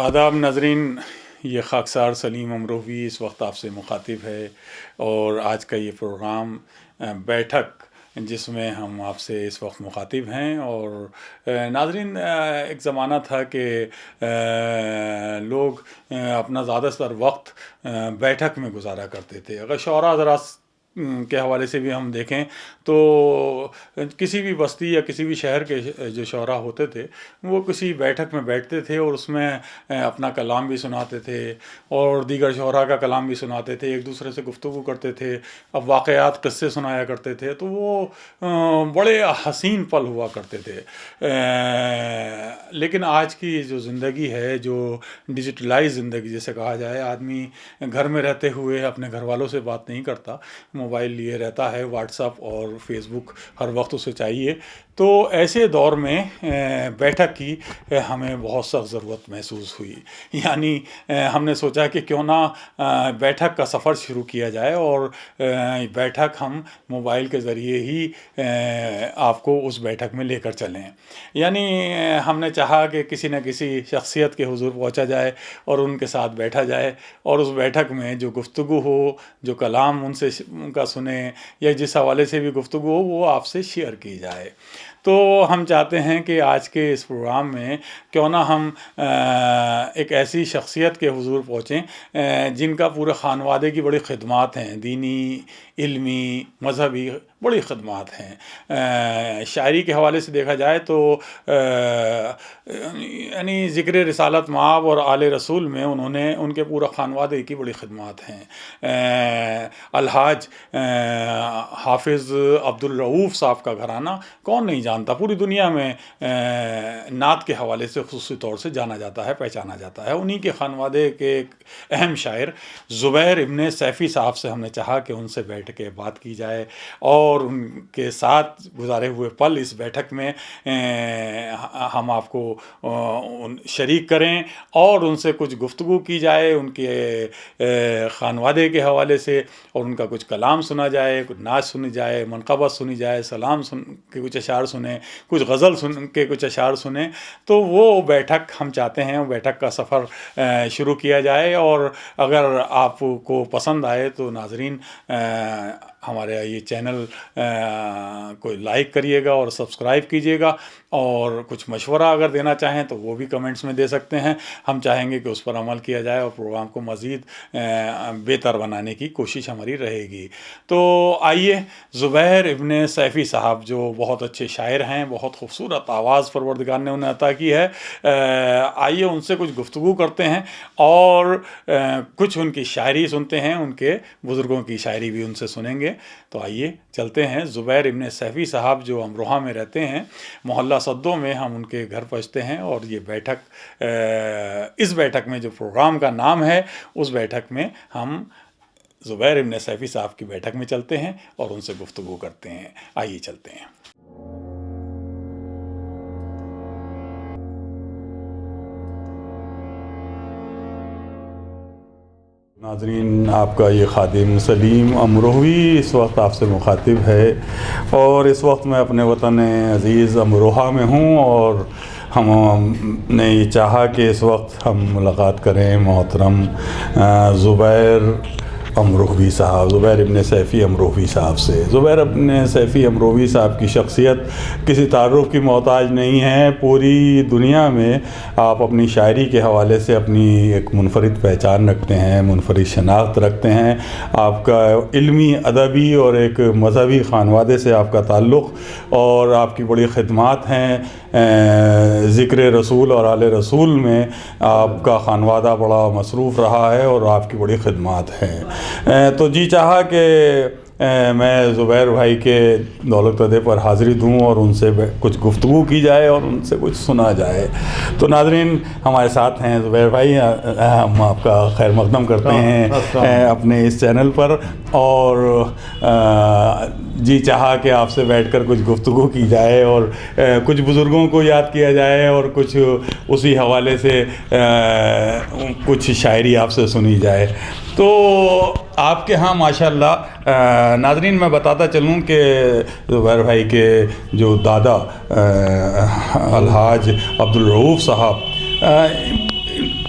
آداب ناظرین، یہ خاکسار سلیم امروہوی اس وقت آپ سے مخاطب ہے، اور آج کا یہ پروگرام بیٹھک جس میں ہم آپ سے اس وقت مخاطب ہیں۔ اور ناظرین، ایک زمانہ تھا کہ لوگ اپنا زیادہ تر وقت بیٹھک میں گزارا کرتے تھے۔ اگر شعراء حضرات کے حوالے سے بھی ہم دیکھیں تو کسی بھی بستی یا کسی بھی شہر کے جو شعراء ہوتے تھے وہ کسی بیٹھک میں بیٹھتے تھے اور اس میں اپنا کلام بھی سناتے تھے اور دیگر شعراء کا کلام بھی سناتے تھے، ایک دوسرے سے گفتگو کرتے تھے، اب واقعات قصے سنایا کرتے تھے، تو وہ بڑے حسین پل ہوا کرتے تھے۔ لیکن آج کی جو زندگی ہے، جو ڈیجیٹلائز زندگی جیسے کہا جائے، آدمی گھر میں رہتے ہوئے اپنے گھر والوں سے بات نہیں کرتا، موبائل لیے رہتا ہے، واٹس ایپ اور فیس بک ہر وقت اسے چاہیے۔ تو ایسے دور میں بیٹھک کی ہمیں بہت سخت ضرورت محسوس ہوئی، یعنی ہم نے سوچا کہ کیوں نہ بیٹھک کا سفر شروع کیا جائے، اور بیٹھک ہم موبائل کے ذریعے ہی آپ کو اس بیٹھک میں لے کر چلیں۔ یعنی ہم نے چاہا کہ کسی نہ کسی شخصیت کے حضور پہنچا جائے اور ان کے ساتھ بیٹھا جائے، اور اس بیٹھک میں جو گفتگو ہو، جو کلام ان کا سنیں یا جس حوالے سے بھی گفتگو ہو، وہ آپ سے شیئر کی جائے۔ تو ہم چاہتے ہیں کہ آج کے اس پروگرام میں کیوں نہ ہم ایک ایسی شخصیت کے حضور پہنچیں جن کا پورے خانوادے کی بڑی خدمات ہیں، دینی، علمی، مذہبی بڑی خدمات ہیں۔ شاعری کے حوالے سے دیکھا جائے تو یعنی ذکر رسالت مآب اور آل رسول میں انہوں نے ان کے پورا خانوادے کی بڑی خدمات ہیں۔ الحاج حافظ عبدالرؤوف صاحب کا گھرانہ کون نہیں جانتا، پوری دنیا میں نعت کے حوالے سے خصوصی طور سے جانا جاتا ہے، پہچانا جاتا ہے۔ انہی کے خانوادے کے ایک اہم شاعر زبیر ابن سیفی صاحب سے ہم نے چاہا کہ ان سے بیٹھ کے بات کی جائے، اور ان کے ساتھ گزارے ہوئے پل اس بیٹھک میں ہم آپ کو شریک کریں اور ان سے کچھ گفتگو کی جائے، ان کے خانوادے کے حوالے سے، اور ان کا کچھ کلام سنا جائے، کچھ نعت سنی جائے، منقبت سنی جائے، سلام سن کے کچھ اشعار سنیں، کچھ غزل سن کے کچھ اشعار سنیں۔ تو وہ بیٹھک ہم چاہتے ہیں، وہ بیٹھک کا سفر شروع کیا جائے۔ اور اگر آپ کو پسند آئے تو ناظرین ہمارے یہ چینل کو لائک کریے گا اور سبسکرائب کیجیے گا، اور کچھ مشورہ اگر دینا چاہیں تو وہ بھی کمنٹس میں دے سکتے ہیں۔ ہم چاہیں گے کہ اس پر عمل کیا جائے اور پروگرام کو مزید بہتر بنانے کی کوشش ہماری رہے گی۔ تو آئیے، زبیر ابن سیفی صاحب جو بہت اچھے شاعر ہیں، بہت خوبصورت آواز پروردگار نے انہیں عطا کی ہے، آئیے ان سے کچھ گفتگو کرتے ہیں اور کچھ ان کی شاعری سنتے ہیں، ان کے بزرگوں کی شاعری بھی ان سے سنیں گے۔ تو آئیے چلتے ہیں، زبیر ابن سیفی صاحب جو امروہہ میں رہتے ہیں، محلہ صدوں میں ہم ان کے گھر پہنچتے ہیں، اور یہ بیٹھک، اس بیٹھک میں جو پروگرام کا نام ہے، اس بیٹھک میں ہم زبیر ابن سیفی صاحب کی بیٹھک میں چلتے ہیں اور ان سے گفتگو کرتے ہیں۔ آئیے چلتے ہیں۔ ناظرین، آپ کا یہ خادم سلیم امروہوی اس وقت آپ سے مخاطب ہے، اور اس وقت میں اپنے وطن عزیز امروہہ میں ہوں، اور ہم نے یہ چاہا کہ اس وقت ہم ملاقات کریں محترم زبیر امروہوی صاحب، زبیر ابن سیفی امروہوی صاحب سے۔ زبیر ابن سیفی امروہوی صاحب کی شخصیت کسی تعارف کی محتاج نہیں ہے، پوری دنیا میں آپ اپنی شاعری کے حوالے سے اپنی ایک منفرد پہچان رکھتے ہیں، منفرد شناخت رکھتے ہیں۔ آپ کا علمی، ادبی اور ایک مذہبی خانوادے سے آپ کا تعلق، اور آپ کی بڑی خدمات ہیں۔ ذکر رسول اور آل رسول میں آپ کا خانوادہ بڑا مصروف رہا ہے، اور آپ کی بڑی خدمات ہیں۔ تو جی چاہا کہ میں زبیر بھائی کے دولت عہدے پر حاضری دوں اور ان سے کچھ گفتگو کی جائے اور ان سے کچھ سنا جائے۔ تو ناظرین ہمارے ساتھ ہیں زبیر بھائی، ہم آپ کا خیر مقدم کرتے ہیں اپنے اس چینل پر، اور جی چاہا کہ آپ سے بیٹھ کر کچھ گفتگو کی جائے اور کچھ بزرگوں کو یاد کیا جائے، اور کچھ اسی حوالے سے کچھ شاعری آپ سے سنی جائے۔ تو آپ کے ہاں ماشاءاللہ ناظرین میں بتاتا چلوں کہ زبیر بھائی کے جو دادا الحاج عبدالرؤوف صاحب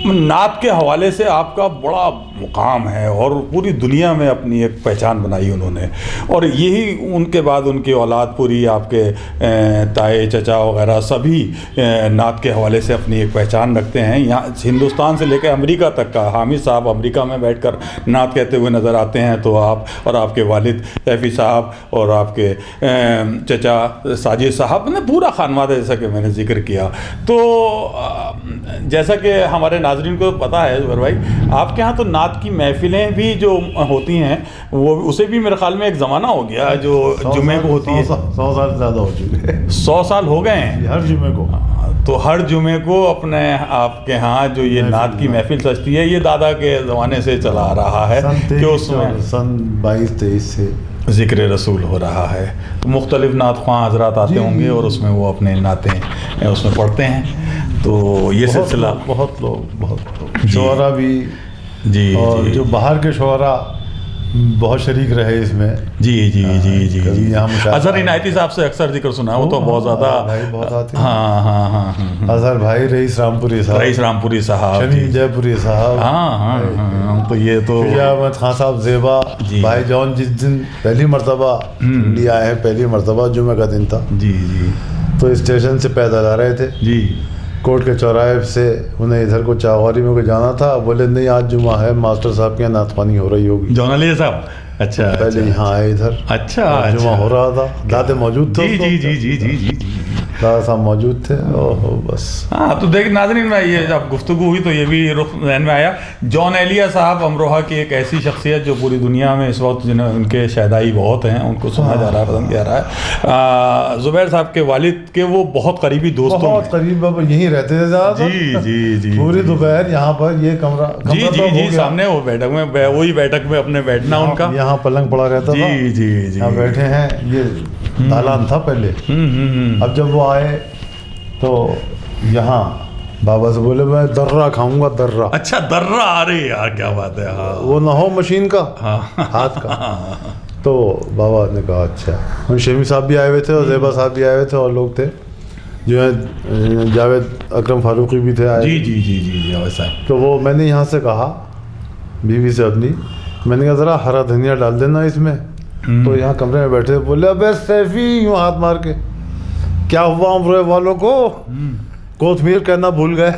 نعت کے حوالے سے آپ کا بڑا مقام ہے اور پوری دنیا میں اپنی ایک پہچان بنائی انہوں نے، اور یہی ان کے بعد ان کی اولاد پوری آپ کے تائے چچا وغیرہ سبھی نعت کے حوالے سے اپنی ایک پہچان رکھتے ہیں. یہاں ہندوستان سے لے کے امریکہ تک کا حامد صاحب امریکہ میں بیٹھ کر نعت کہتے ہوئے نظر آتے ہیں، تو آپ اور آپ کے والد سیفی صاحب اور آپ کے چچا ساجد صاحب نے پورا خانوادہ جیسا کہ میں نے ذکر کیا. تو جیسا کہ ہمارے ناظرین کو پتہ ہے زبیر بھائی، آپ کے ہاں تو نعت کی محفلیں بھی جو ہوتی ہیں وہ اسے بھی میرے خیال میں ایک زمانہ ہو گیا جو جمعے کو ہوتی ہے. 100 سال زیادہ ہو چکے ہیں. 100 سال ہو گئے ہیں ہر جمعے کو. تو ہر جمعے کو اپنے آپ کے ہاں جو یہ نعت کی محفل سجتی ہے، یہ دادا کے زمانے سے چلا آ رہا ہے کہ اس میں سن 22-23 سے ذکر رسول ہو رہا ہے. تو مختلف نعت خواں حضرات آتے ہوں گے اور اس میں وہ اپنے نعتیں اس میں پڑھتے ہیں. تو یہ سلسلہ بہت لوگ شعراء بھی جی اور جو باہر کے شعراء بہت شریک رہے اس میں. جی جی جی جی جی یہاں اظہر عنایتی صاحب سے اکثر ذکر سنا ہے، وہ تو بہت زیادہ بہت آتے ہیں. ہاں ہاں ہاں اظہر بھائی، رئیس رامپوری صاحب، رئیس رامپوری صاحب، شمیم جے پوری صاحب، ہاں ہاں ہاں. تو یہ تو احمد خان صاحب زیبا بھائی جان جس دن پہلی مرتبہ انڈیا آئے ہیں، پہلی مرتبہ جمعہ کا دن تھا. جی جی تو اسٹیشن سے پیدل آ رہے تھے جی کوٹ کے چوراہے سے، انہیں ادھر کو چاغوری میں کو جانا تھا. بولے نہیں آج جمعہ ہے، ماسٹر صاحب کے یہاں نعت خوانی ہو رہی ہوگی. جون علی صاحب اچھا پہلے یہاں آئے ادھر. اچھا جمعہ ہو رہا تھا، دادے موجود تھے. جی جی جی جی جی جی جی دادا صاحب موجود تھے. بس ہاں. تو دیکھ ناظرین میں یہ جب گفتگو ہوئی تو یہ بھی رخ ذہن میں آیا. جون ایلیا صاحب امروہہ کی ایک ایسی شخصیت جو پوری دنیا میں اس وقت جنہیں ان کے شہدائی بہت ہیں، ان کو سنا جا رہا ہے، پسند کیا رہا ہے. زبیر صاحب کے والد کے وہ بہت قریبی دوستوں بہت قریب یہیں رہتے تھے زیادہ. جی جی جی پوری دوپہر یہاں پر یہ کمرہ جی جی جی سامنے وہ بیٹھک میں، وہی بیٹھک میں اپنے بیٹھنا ان کا، یہاں پلنگ پڑا رہتا تھا. جی جی جی یہاں بیٹھے ہیں. یہ دالان تھا پہلے. اب جب وہ آئے تو یہاں بابا سے بولے میں درہ کھاؤں گا. درہ. اچھا درہ. ارے یار کیا بات ہے. ہاں وہ نہ ہو مشین کا، ہاتھ کا. تو بابا نے کہا اچھا. شمی صاحب بھی آئے ہوئے تھے اور زیبا صاحب بھی آئے ہوئے تھے اور لوگ تھے جو ہے جاوید اکرم فاروقی بھی تھے آئے. جی جی جی جی جاوید صاحب. تو وہ میں نے یہاں سے کہا بیوی سے اپنی، میں نے کہا ذرا ہرا دھنیا ڈال دینا اس میں. تو یہاں کمرے میں بیٹھے بولے ابے سیفی، یوں ہاتھ مار کے کیا ہوا امروہے والوں کو، کوتمیر کہنا بھول گئے.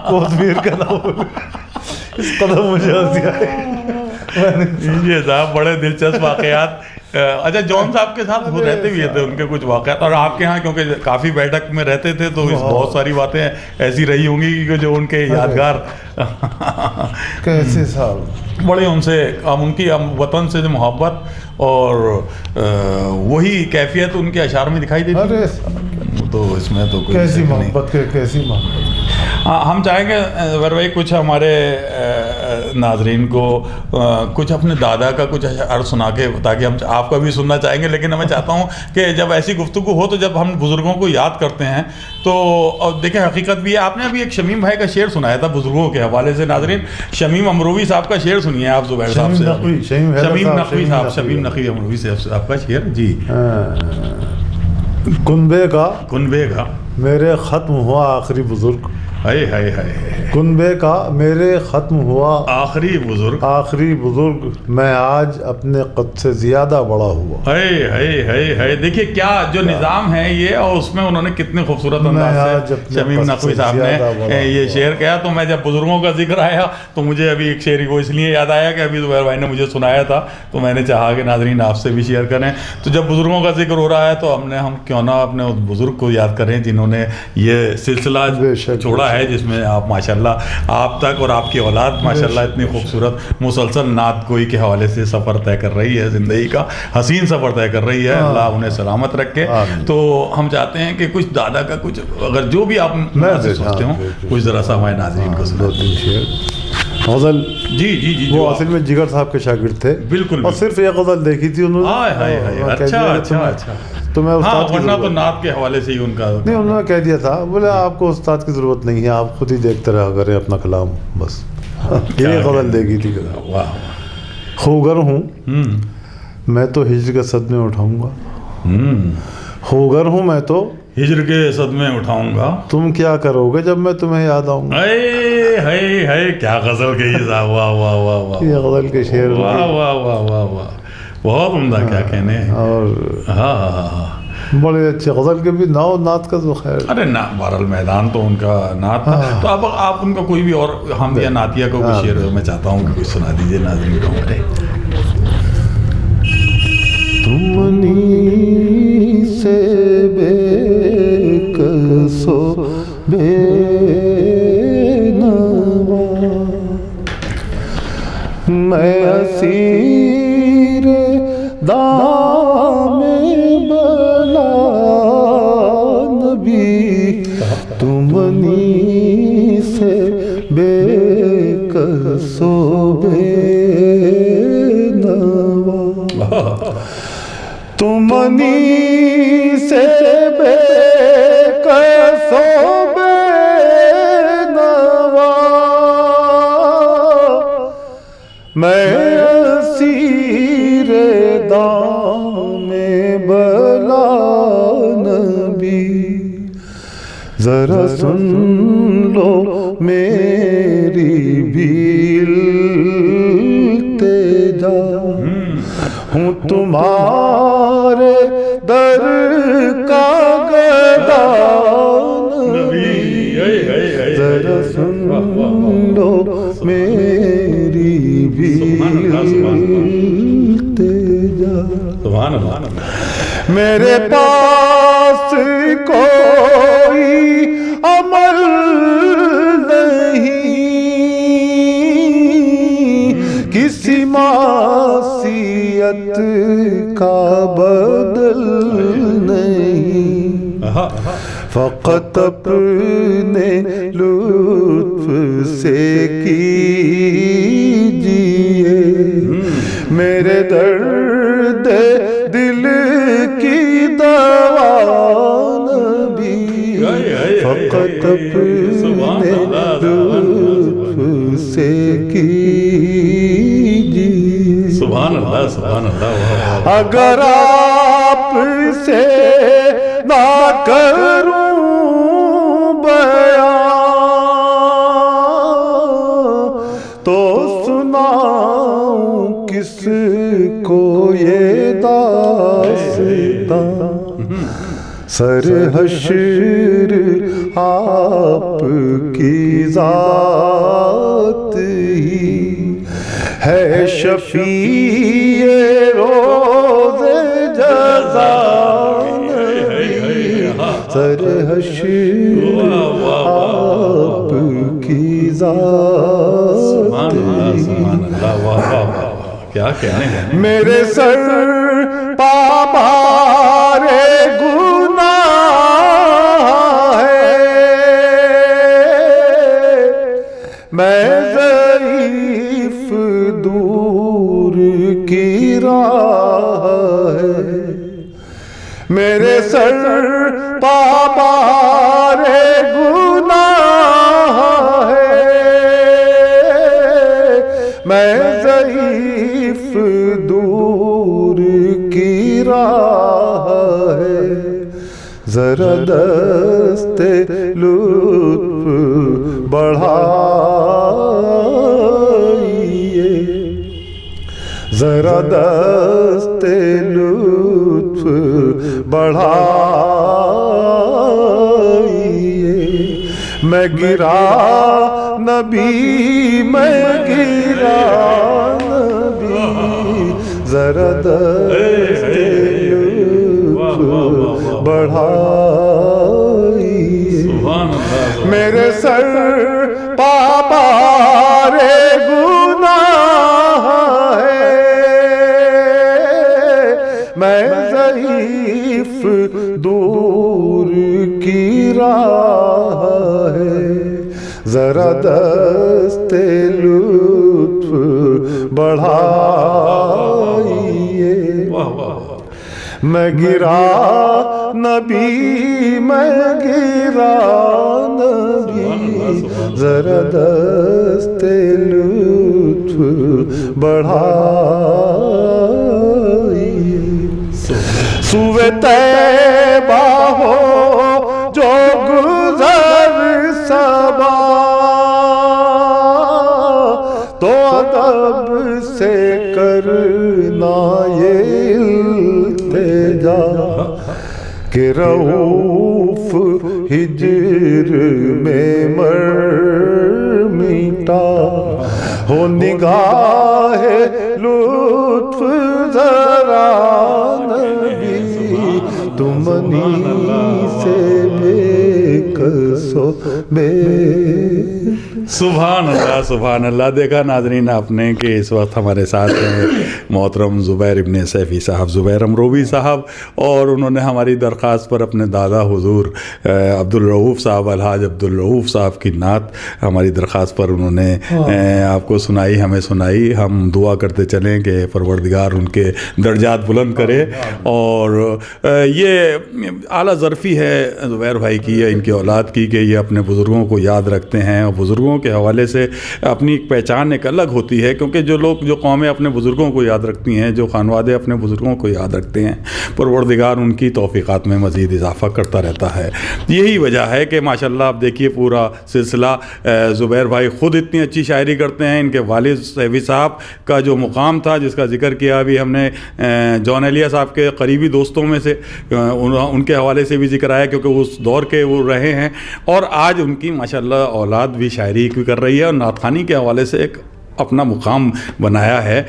کوتمیر کہنا بھول گئے. اس قدر مجھے ہنسی آئی. یہ صاحب بڑے دلچسپ واقعات. اچھا جون صاحب کے ساتھ وہ رہتے بھی تھے، ان کے کچھ واقعات، اور آپ کے ہاں کیونکہ کافی بیٹھک میں رہتے تھے تو بہت ساری باتیں ایسی رہی ہوں گی کہ جو ان کے یادگار. کیسے صاحب بڑے ان سے ان کی وطن سے محبت اور وہی کیفیت ان کے اشعار میں دکھائی دیتی ہے. تو اس میں تو کیسی محبت کیسی محبت. ہم چاہیں گے زبیر بھائی کچھ ہمارے ناظرین کو کچھ اپنے دادا کا کچھ اشعار سنا کے، تاکہ ہم آپ کا بھی سننا چاہیں گے. لیکن میں چاہتا ہوں کہ جب ایسی گفتگو ہو تو جب ہم بزرگوں کو یاد کرتے ہیں تو دیکھیں حقیقت بھی ہے. آپ نے ابھی ایک شمیم بھائی کا شعر سنایا تھا بزرگوں کے حوالے سے. ناظرین شمیم امروی صاحب کا شعر سنیے آپ زبیر صاحب سے. شمیم نقوی صاحب، شمیم نقوی امروی سے آپ کا شعر. جی. کنبے کا میرے ختم ہوا آخری بزرگ. ہائے ہائے ہائے. کنبے کا میرے ختم ہوا آخری بزرگ، میں آج اپنے قد سے زیادہ بڑا ہوا. ہائے ہائے ہائے ہائے. دیکھیے کیا جو نظام ہے یہ، اور اس میں انہوں نے کتنے خوبصورت انداز سے شمیم نقوی صاحب نے یہ شعر کہا. تو میں جب بزرگوں کا ذکر آیا تو مجھے ابھی ایک شعر کو اس لیے یاد آیا کہ ابھی زبیر بھائی نے مجھے سنایا تھا، تو میں نے چاہا کہ ناظرین آپ سے بھی شیئر کریں. تو جب بزرگوں کا ذکر ہو رہا ہے تو ہم کیوں نہ اپنے اس بزرگ کو یاد کریں جنہوں نے یہ سلسلہ چھوڑا ہے، جس میں آپ ماشاءاللہ آپ تک اور آپ کی اولاد ماشاءاللہ اتنی خوبصورت مسلسل نعت گوئی کے حوالے سے سفر طے کر رہی ہے، زندگی کا حسین سفر طے کر رہی ہے. اللہ انہیں سلامت رکھے. تو ہم چاہتے ہیں کہ کچھ دادا کا کچھ اگر جو بھی آپ سوچتے ہوں کچھ ذرا سا ہمارے ناظرین کو سنا. غزل جی جی جی. وہ اصل میں جگر صاحب کے شاگرد تھے. بالکل. اور صرف ایک غزل دیکھی تھی انہوں نے. اچھا. تو میں استاد ورنہ تو نعت کے حوالے سے ہی ان کا نہیں، انہوں نے کہہ دیا تھا بولے آپ کو استاد کی ضرورت نہیں ہے، آپ خود ہی دیکھتے رہا کریں اپنا کلام. بس یہ غزل دیکھی تھی. خوگر ہوں میں تو ہجر کے صدمے اٹھاؤں گا. خوگر ہوں میں تو ہجر کے صدمے اٹھاؤں گا. تم کیا کرو گے جب میں تمہیں یاد آؤں گا. ہے کیا غزل کہی صاحب. واہ واہ واہ واہ. یہ غزل کے شعر. واہ واہ واہ واہ واہ. بہت عمدہ. کیا کہنے. اور ہاں ہاں ہاں. بڑے اچھے غزل کے بھی نعت کا تو خیر. ارے نا بہرحال میدان تو ان کا نعت تھا. تو اب آپ ان کا کوئی بھی اور حمدیہ نعتیہ کا کوئی شعر میں چاہتا ہوں کہ کوئی سنا دیجیے ناظرین کو ہمارے. تمنی سے بے کسو بے نوا میں اسیر دام بلا نبی. تمنی سے بے کسو بے نوا تمنی سے بے کسو بے نوا میں اسیر دام بلا نبی. ذرا سن لو میری بھی التجا ہوں تمہارے در کا گدا نبی. ذرا سن لو میری بھی التجا. میرے پاس کوئی عمل نہیں کسی معصیت کا بدل نہیں. فقط اپنے لطف سے کیجیے میرے درد دل کی دوا نبی. فقط اپنے لطف سے کیجیے. سبحان اللہ سبحان اللہ. اگر آپ سے نہ کروں بیان تو سناؤں کس کو یہ داستان. سر حشر آپ کی ذات ہی ہے شفیع روز جزا. سر حشر آپ کی ذات کیا کہنے ہیں. میرے سر پامارے گناہ ہے میں ضعیف دور کی راہ ہے. میرے سر پامارے گناہ ہے میں ضعیف دور کی راہ ہے. ذرا دست لطف بڑھائیے ذرا دست لطف بڑھائیے. میں گرا نبی میں گرا نبی ذرا دست لطف بڑھائیے. میرے سر پامارے گناہ میں ضعیف دور کی راہ ہے. ذرا دست لطف بڑھائیے. میں گرا نبی میں گرا نبی ذرا دست لطف بڑھائیے. سوئے طیبہ ہو رب سے کرنا یہ التجا کہ رؤوف ہجر میں مر میٹا ہو نگاہ لطف ذرا نبی تمنی سے بے کسو بے. سبحان اللہ سبحان اللہ. دیکھا ناظرین آپ نے کہ اس وقت ہمارے ساتھ ہیں محترم زبیر ابن سیفی صاحب، زبیر امروی صاحب، اور انہوں نے ہماری درخواست پر اپنے دادا حضور عبدالرؤوف صاحب، الحاج عبدالرؤوف صاحب کی نعت ہماری درخواست پر انہوں نے آپ کو سنائی، ہمیں سنائی. ہم دعا کرتے چلیں کہ پروردگار ان کے درجات بلند کرے. اور یہ اعلیٰ ظرفی ہے زبیر بھائی کی یا ان کی اولاد کی کہ یہ اپنے بزرگوں کو یاد رکھتے ہیں، اور بزرگوں کے حوالے سے اپنی ایک پہچان ایک الگ ہوتی ہے. کیونکہ جو قومیں اپنے بزرگوں کو یاد رکھتی ہیں، جو خانوادے اپنے بزرگوں کو یاد رکھتے ہیں، پروردگار ان کی توفیقات میں مزید اضافہ کرتا رہتا ہے. یہی وجہ ہے کہ ماشاءاللہ آپ دیکھیے پورا سلسلہ. زبیر بھائی خود اتنی اچھی شاعری کرتے ہیں. ان کے والد سیفی صاحب کا جو مقام تھا جس کا ذکر کیا ابھی ہم نے جون ایلیا صاحب کے قریبی دوستوں میں سے، ان کے حوالے سے بھی ذکر آیا کیونکہ اس دور کے وہ رہے ہیں. اور آج ان کی ماشاءاللہ اولاد بھی شاعری کی کر رہی ہے اور نعت خوانی کے حوالے سے ایک اپنا مقام بنایا ہے.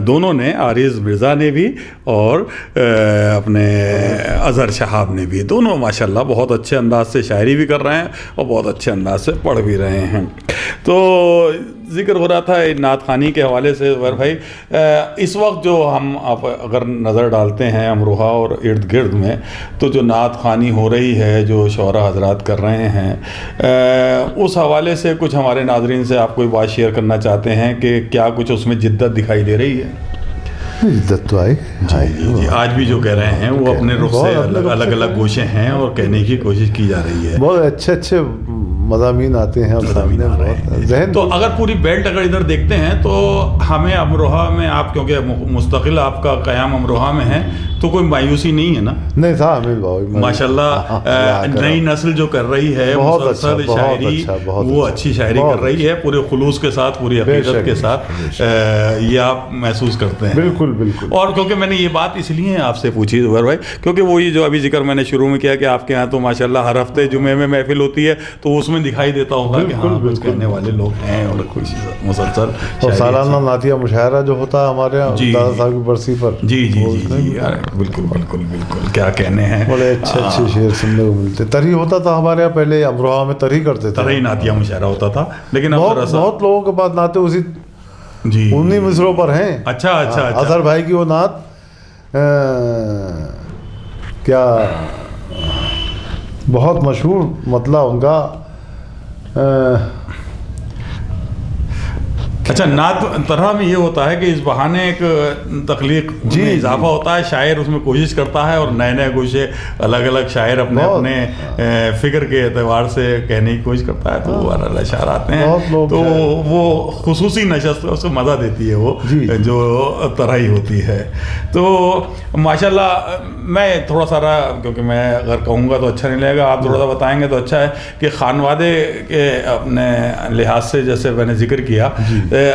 دونوں نے، عارض مرزا نے بھی اور اپنے اظہر شہاب نے بھی، دونوں ماشاءاللہ بہت اچھے انداز سے شاعری بھی کر رہے ہیں اور بہت اچھے انداز سے پڑھ بھی رہے ہیں. تو ذکر ہو رہا تھا نعت خوانی کے حوالے سے زبیر بھائی. اس وقت جو ہم آپ اگر نظر ڈالتے ہیں امروہہ اور ارد گرد میں، تو جو نعت خوانی ہو رہی ہے، جو شعراء حضرات کر رہے ہیں، اس حوالے سے کچھ ہمارے ناظرین سے آپ کوئی بات شیئر کرنا چاہتے ہیں کہ کیا کچھ اس میں جدت دکھائی دے رہی ہے؟ جدت تو آئی جی آج بھی جو کہہ رہے ہیں وہ اپنے رخ سے الگ الگ گوشے ہیں اور کہنے کی کوشش کی جا رہی ہے. بہت اچھے اچھے مضامین آتے ہیں ذہن. تو اگر پوری بیلٹ اگر ادھر دیکھتے ہیں تو ہمیں امروہہ میں، آپ کیونکہ مستقل آپ کا قیام امروہہ میں ہے، تو کوئی مایوسی نہیں ہے نا؟ نہیں تھا ہمیں ماشاءاللہ. نئی نسل جو کر رہی ہے مسلسل شاعری، وہ اچھی شاعری کر رہی ہے پورے خلوص کے ساتھ، پوری عقیدت کے ساتھ. یہ آپ محسوس کرتے ہیں؟ بالکل بالکل. اور کیونکہ میں نے یہ بات اس لیے آپ سے پوچھی زبیر بھائی، کیونکہ وہی جو ابھی ذکر میں نے شروع میں کیا کہ آپ کے ہاں تو ماشاءاللہ ہر ہفتے جمعے میں محفل ہوتی ہے، تو اس میں دکھائی دیتا ہوگا کہ ہاں کچھ کہنے والے لوگ ہیں اور کچھ مسلسل. اور سالانہ نعتیہ مشاعرہ جو ہوتا ہے ہمارے یہاں دادا صاحب کی برسی پر. جی جی جی بالکل بالکل بالکل. کیا کہنے ہیں، بڑے اچھے اچھے شعر سننے کو ملتے. ترہی ہوتا تھا ہمارے یہاں پہلے، امروہہ میں ترہی کرتے تھے، ترہی نعتیہ مشاعرہ ہوتا تھا. لیکن بہت لوگوں کے پاس نعتیں اسی جی 19 مصروں پر ہیں. اچھا اچھا. اظہر بھائی کی وہ نعت کیا بہت مشہور مطلع ان کا. اچھا، نعت طرح میں یہ ہوتا ہے کہ اس بہانے ایک تخلیق میں اضافہ ہوتا ہے، شاعر اس میں کوشش کرتا ہے اور نئے نئے گوشے الگ الگ شاعر اپنے اپنے فکر کے اعتبار سے کہنے کی کوشش کرتا ہے، تو وہ الگ اشعار آتے ہیں. تو وہ خصوصی نشست اس کو مزہ دیتی ہے، وہ جو طرح ہوتی ہے. تو ماشاءاللہ میں تھوڑا سارا، کیونکہ میں اگر کہوں گا تو اچھا نہیں لگے گا، آپ تھوڑا سا بتائیں گے تو اچھا ہے کہ خانوادے کے اپنے لحاظ سے جیسے میں نے ذکر کیا،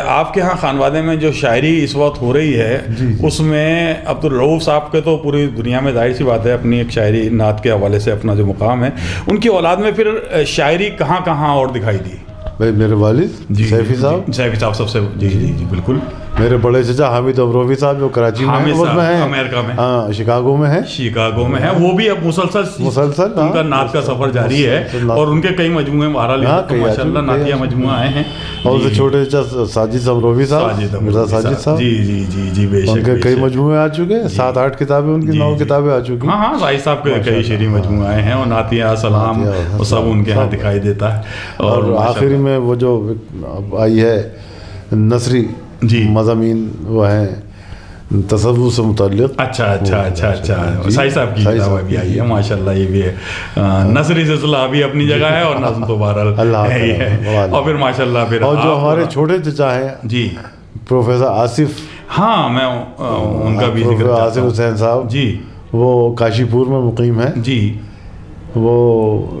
آپ کے ہاں خانوادے میں جو شاعری اس وقت ہو رہی ہے اس میں عبدالرؤوف صاحب کے تو پوری دنیا میں ظاہر سی بات ہے اپنی ایک شاعری نعت کے حوالے سے اپنا جو مقام ہے، ان کی اولاد میں پھر شاعری کہاں کہاں اور دکھائی دی؟ بھائی میرے والد سیفی صاحب سب سے جی جی جی بالکل. میرے بڑے چچا حامد امروی صاحب جو کراچی میں ہیں، امریکہ میں، ہاں شکاگو میں ہیں، شکاگو میں ہیں. وہ بھی اب مسلسل ان کا نعت کا سفر جاری ہے اور ان کے کئی مجموعے بہرحال ماشاءاللہ نعتیہ مجموعہ آئے ہیں. اور چھوٹے چچا ساجد امروی صاحب، مرزا ساجد صاحب، جی جی جی جی بے شک، ان کے کئی مجموعے آ چکے ہیں، 7-8 کتابیں ان کی 9 کتابیں آ چکی ہیں. ہاں زاہد صاحب کے کئی شعری مجموعے آئے ہیں اور نعتیہ سلام وہ سب ان کے ہاں دکھائی دیتا ہے. اور آخری میں وہ جو آئی ہے نثری مضامین، وہ ہیں تصوف سے متعلق. اچھا اچھا اچھا اچھا. سائی صاحب کی کتاب بھی آئی ہے ماشاءاللہ. یہ بھی ہے نثری سلسلہ بھی اپنی جگہ ہے اور نظم تو بہرحال ہی ہے. اور پھر ماشاءاللہ پھر اور جو ہمارے چھوٹے چچا ہیں جی پروفیسر آصف، ہاں میں ان کا بھی ذکر، آصف حسین صاحب جی، وہ کاشی پور میں مقیم ہیں. جی وہ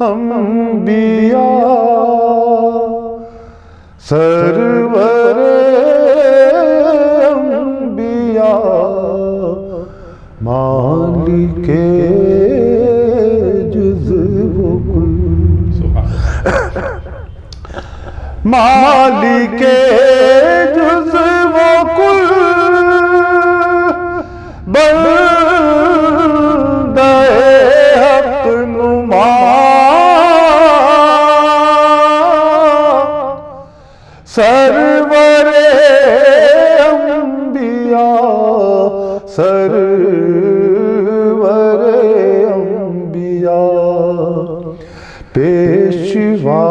انبیاء سرور انبیاء مالک جزو کل مالک جزو کل بندہ حق نما سرور انبیاء سرور انبیاء پیشوائے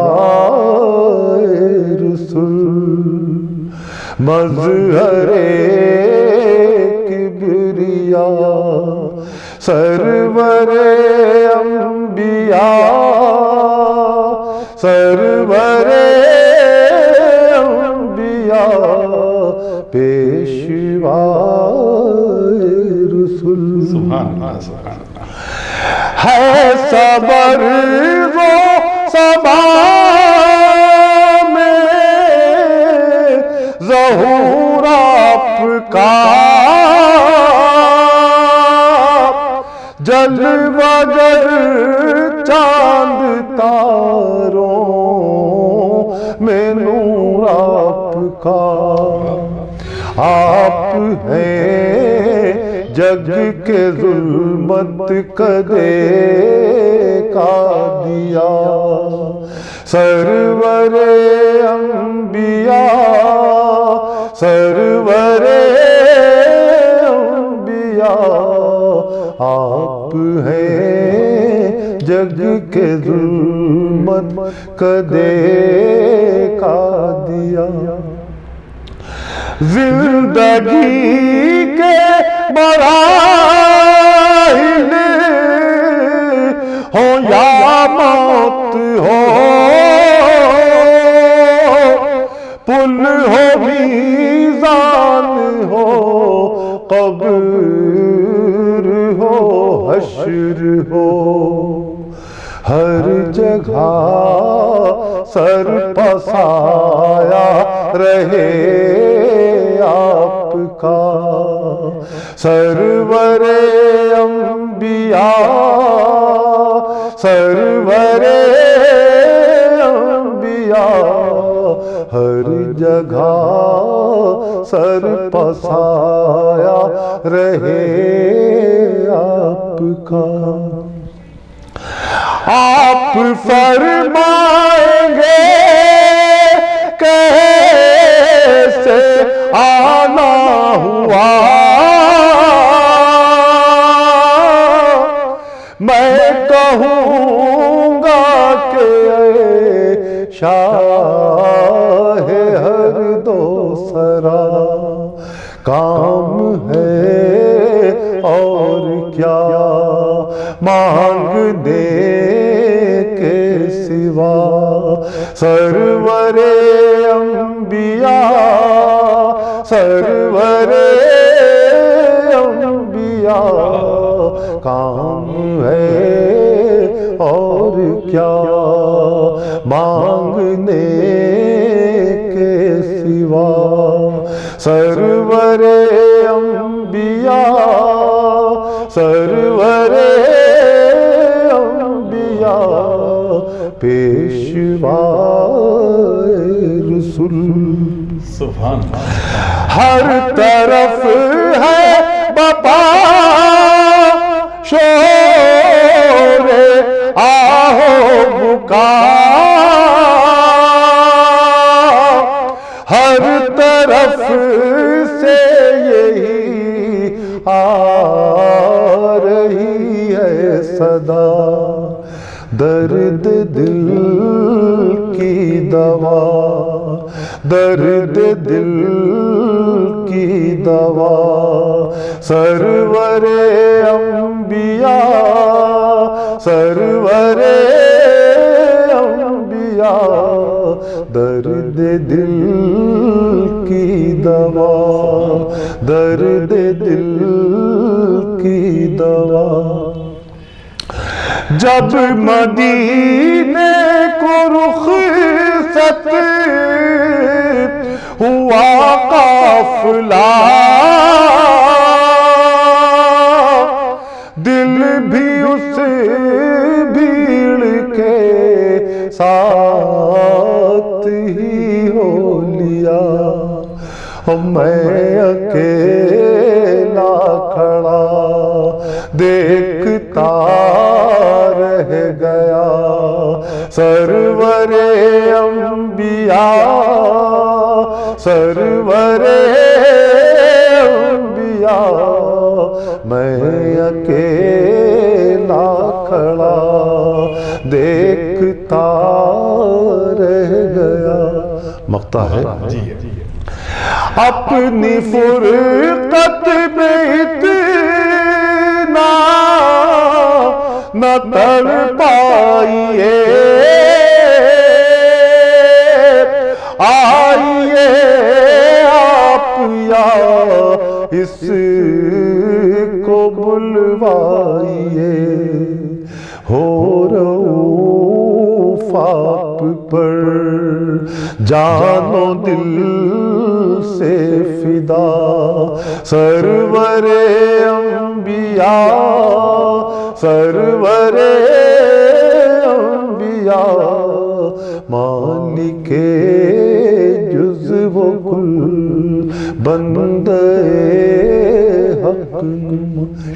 رسول مظہر کبریاء سرور انبیاء سرور پیشوائے رسول سبحان اللہ سبحان اللہ ہے صبر و صبا میں ظہور آپ کا جلوہ گر چاند تاروں میں نور آپ کا آپ ہیں جگ کے ظلمت کدے کا دیا سرور انبیاء سرور انبیاء آپ ہیں جگ کے ظلمت کدے کا دیا زندگی کے مراحل ہو یا موت ہو پل ہو میزان ہو قبر ہو حشر ہو ہر جگہ سر پسایا رہے آپ کا سرور انبیاء سرور انبیاء ہر جگہ سر پسایا رہے آپ کا آپ فرمائیں گے کیسے آنا ہوا میں کہوں گا کہ اے شاہ ہر دو سرا کام ہے اور کیا مانگنے کے سوا سرور انبیاء سرور انبیاء کام ہے اور کیا مانگنے کے سوا سرور انبیاء سرور انبیاء پیشوائے رسول سبحان اللہ ہر طرف ہے بپا شور آہو بکا ہر طرف سے یہی آ رہی ہے صدا درد دل کی دوا درد دل کی دوا سرور انبیاء سرور انبیاء درد دل کی دوا درد دل کی دوا جب مدینے کو رخصت ہوا قافلہ، دل بھی اس بھیڑ کے ساتھ ہی ہو لیا، میں اکیلا کھڑا دیکھتا رہ گیا، سرور انبیاء سرور انبیاء، میں اکیلا کھڑا دیکھتا رہ گیا۔ مقطع ہے اپنی فرقت میں اتنا نہ تڑ پائیے، آئیے آپ یا اس کو بلوائیے، ہو رؤوف آپ پر جان و دل سے فدا، سرور انبیاء سرور انبیاء، مالک جزو و کل بندے حق۔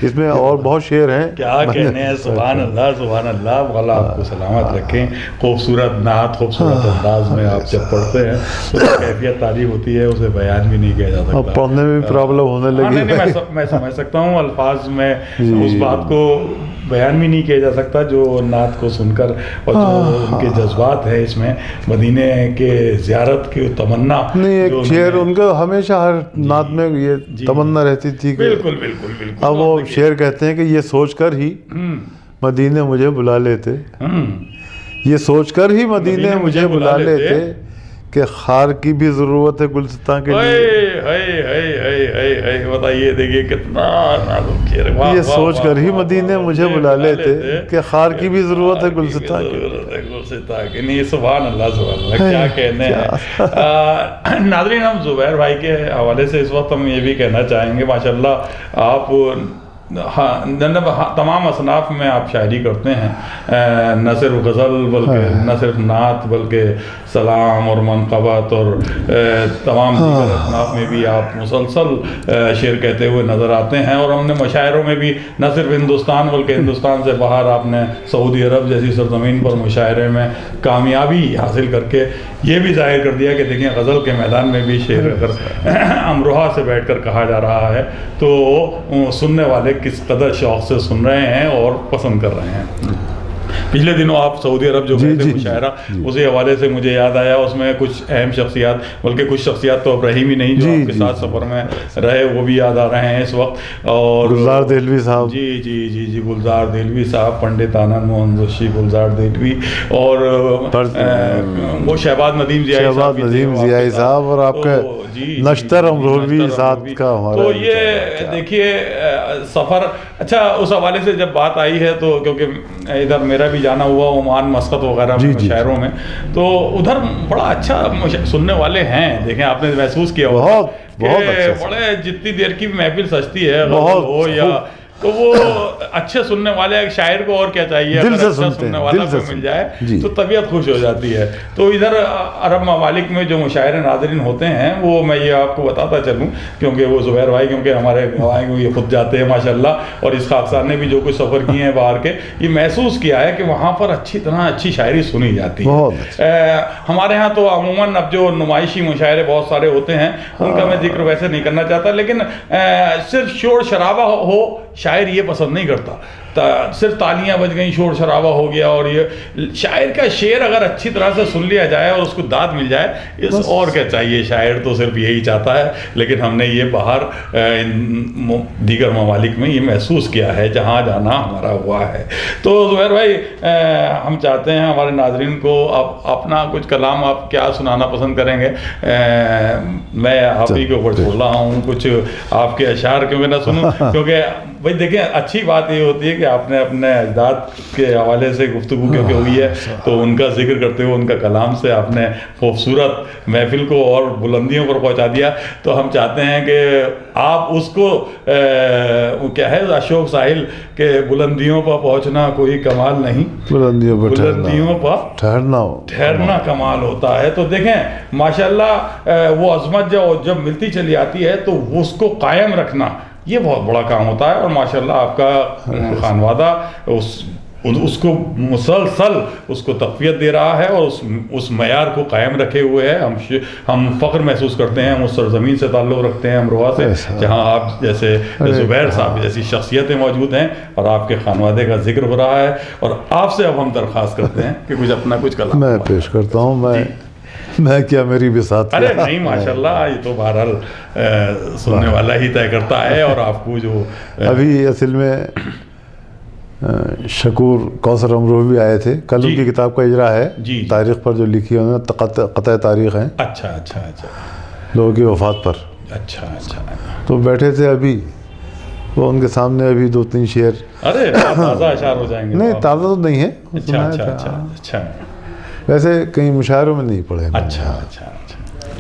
اس میں اور بہت شعر ہیں، کیا کہنے ہیں، سبحان اللہ سبحان اللہ، مولا آپ کو سلامت رکھیں۔ خوبصورت نعت خوبصورت انداز میں آپ جب پڑھتے ہیں تو کیفیت تعریف ہوتی ہے، اسے بیان بھی نہیں کیا جا سکتا۔ پڑھنے میں بھی پرابلم ہونے لگی ہے، میں سمجھ سکتا ہوں، الفاظ میں اس بات کو بیان بھی نہیں کیا جا سکتا جو نعت کو سن کر، اور جو ان کے جذبات ہیں اس میں، مدینے کے زیارت کی تمنا۔ نہیں، ایک شعر ان کا ہمیشہ ہر نعت میں یہ تمنا رہتی تھی کہ بالکل بالکل بالکل، اب وہ شعر کہتے ہیں کہ یہ سوچ کر ہی مدینے مجھے بلا لیتے، یہ سوچ کر ہی مدینے مجھے بلا لیتے کہ خار کی بھی ضرورت ہے گلستان کے لیے، بتائیے دیکھیے کتنا یہ سوچ کر ہی مدینے مجھے بلا لیتے کہ خار کی بھی ضرورت ہے گلستان کے لیے۔ سبحان اللہ سبحان اللہ، کیا کہنے ہیں۔ ناظرین، ہم زبیر بھائی کے حوالے سے اس وقت ہم یہ بھی کہنا چاہیں گے، ماشاءاللہ آپ تمام اصناف میں آپ شاعری کرتے ہیں، نہ صرف غزل بلکہ نہ صرف نعت بلکہ سلام اور منقبت اور تمام دیگر اصناف میں بھی آپ مسلسل شعر کہتے ہوئے نظر آتے ہیں، اور ہم نے مشاعروں میں بھی نہ صرف ہندوستان بلکہ ہندوستان سے باہر آپ نے سعودی عرب جیسی سرزمین پر مشاعرے میں کامیابی حاصل کر کے یہ بھی ظاہر کر دیا کہ دیکھیں غزل کے میدان میں بھی شعر اگر امروہہ سے بیٹھ کر کہا جا رہا ہے تو سننے والے کس قدر شوق سے سن رہے ہیں اور پسند کر رہے ہیں۔ پچھلے دنوں آپ سعودی عرب جو گئے تھے مشاعرہ، اسی حوالے سے مجھے یاد آیا، اس میں کچھ اہم شخصیات، بلکہ کچھ شخصیات تو اب رہی بھی نہیں جو آپ کے ساتھ سفر میں رہے، وہ بھی یاد آ رہے ہیں اس وقت۔ اور گلزار دہلوی صاحب، جی گلزار دہلوی صاحب، پنڈت آنند موہن جوشی، گلزار دہلوی، اور وہ شہباز ندیم ضیائی صاحب، اور آپ کے نشتر امروہوی ساتھ کا ہمارا۔ تو یہ دیکھیے سفر، اچھا اس حوالے سے جب بات آئی ہے تو کیونکہ ادھر میرا بھی جانا ہوا عمان، مسقط وغیرہ شہروں میں، تو ادھر بڑا اچھا سننے والے ہیں، دیکھیں آپ نے محسوس کیا ہوگا کہ بڑے جتنی دیر کی محفل سجتی ہے ہو یا تو وہ اچھے سننے والے، ایک شاعر کو اور کیا چاہیے، اگر اچھا سننے والا کوئی مل جائے تو طبیعت خوش ہو جاتی ہے۔ تو ادھر عرب ممالک میں جو مشاعرے ناظرین ہوتے ہیں، وہ میں یہ آپ کو بتاتا چلوں، کیونکہ وہ زبیر بھائی کیونکہ ہمارے گواہیں کو یہ خود جاتے ہیں ماشاءاللہ، اور اس خاکسار نے بھی جو کچھ سفر کیے ہیں باہر کے، یہ محسوس کیا ہے کہ وہاں پر اچھی طرح اچھی شاعری سنی جاتی ہے۔ ہمارے ہاں تو عموماً اب جو نمائشی مشاعرے بہت سارے ہوتے ہیں، ان کا میں ذکر ویسے نہیں کرنا چاہتا، لیکن صرف شور شرابہ ہو شاعر یہ پسند نہیں کرتا، صرف تالیاں بج گئیں، شور شرابہ ہو گیا، اور یہ شاعر کا شعر اگر اچھی طرح سے سن لیا جائے اور اس کو داد مل جائے، اس اور کیا چاہیے، شاعر تو صرف یہی چاہتا ہے۔ لیکن ہم نے یہ باہر دیگر ممالک میں یہ محسوس کیا ہے جہاں جانا ہمارا ہوا ہے۔ تو زبیر بھائی، ہم چاہتے ہیں ہمارے ناظرین کو آپ اپنا کچھ کلام آپ کیا سنانا پسند کریں گے؟ میں آپ ہی کے اوپر چھوڑ رہا ہوں کچھ آپ کے اشعار، کیونکہ نہ سنوں، کیونکہ بھائی دیکھیں اچھی بات یہ ہوتی ہے کہ آپ نے اپنے اجداد کے حوالے سے گفتگو کیونکہ ہوئی ہے تو ان کا ذکر کرتے ہوئے ان کا کلام سے آپ نے خوبصورت محفل کو اور بلندیوں پر پہنچا دیا. تو ہم چاہتے ہیں کہ آپ اس کو کیا ہے اشوک ساحل کے بلندیوں پر پہنچنا کوئی کمال نہیں, بلندیوں پر ٹھہرنا کمال ہوتا ہے. تو دیکھیں ماشاءاللہ وہ عظمت جب ملتی چلی آتی ہے تو اس کو قائم رکھنا یہ بہت بڑا کام ہوتا ہے. اور ماشاءاللہ آپ کا خانوادہ اس کو مسلسل اس کو تقویت دے رہا ہے اور اس معیار کو قائم رکھے ہوئے ہے. ہم فخر محسوس کرتے ہیں, ہم اس سرزمین سے تعلق رکھتے ہیں امروہہ سے, جہاں آپ جیسے زبیر صاحب جیسی شخصیتیں موجود ہیں اور آپ کے خانوادے کا ذکر ہو رہا ہے. اور آپ سے اب ہم درخواست کرتے ہیں کہ کچھ اپنا کچھ کلام میں پیش کرتا ہوں. میں کیا میری بھی ساتھ, ارے نہیں ماشاءاللہ یہ تو بہرحال سننے والا ہی طے کرتا ہے. اور آپ کو جو ابھی اصل میں شکور کوثر امروہی بھی آئے تھے, کل ان کی کتاب کا اجرا ہے تاریخ پر جو لکھی ہے انہوں نے, قطع تاریخ ہیں اچھا اچھا اچھا لوگوں کی وفات پر. اچھا اچھا تو بیٹھے تھے ابھی, وہ ان کے سامنے ابھی 2-3 شعر. ارے تازہ اشعار ہو جائیں گے. نہیں تازہ تو نہیں ہے, اچھا اچھا اچھا ویسے کہیں مشاعروں میں نہیں پڑھے. اچھا اچھا اچھا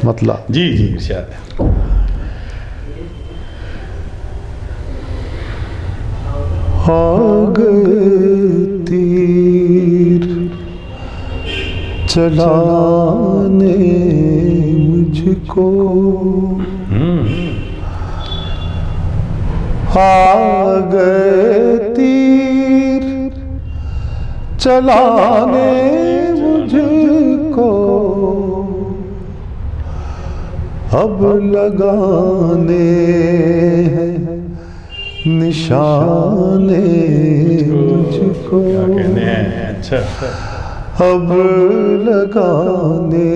مطلب جی جی ارشاد. آگے تیر چلانے مجھ کو, آگے تیر چلانے مجھ کو, اب لگانے نشانے مجھ کو, اب لگانے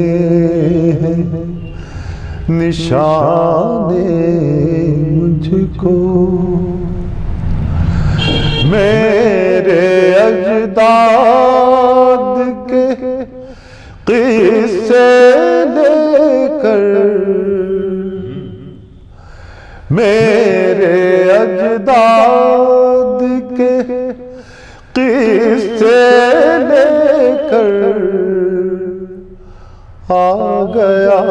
نشانے مجھ کو. میرے اجداد کے قصے لے کر, میرے اجداد کے قصے لے کر آ گیا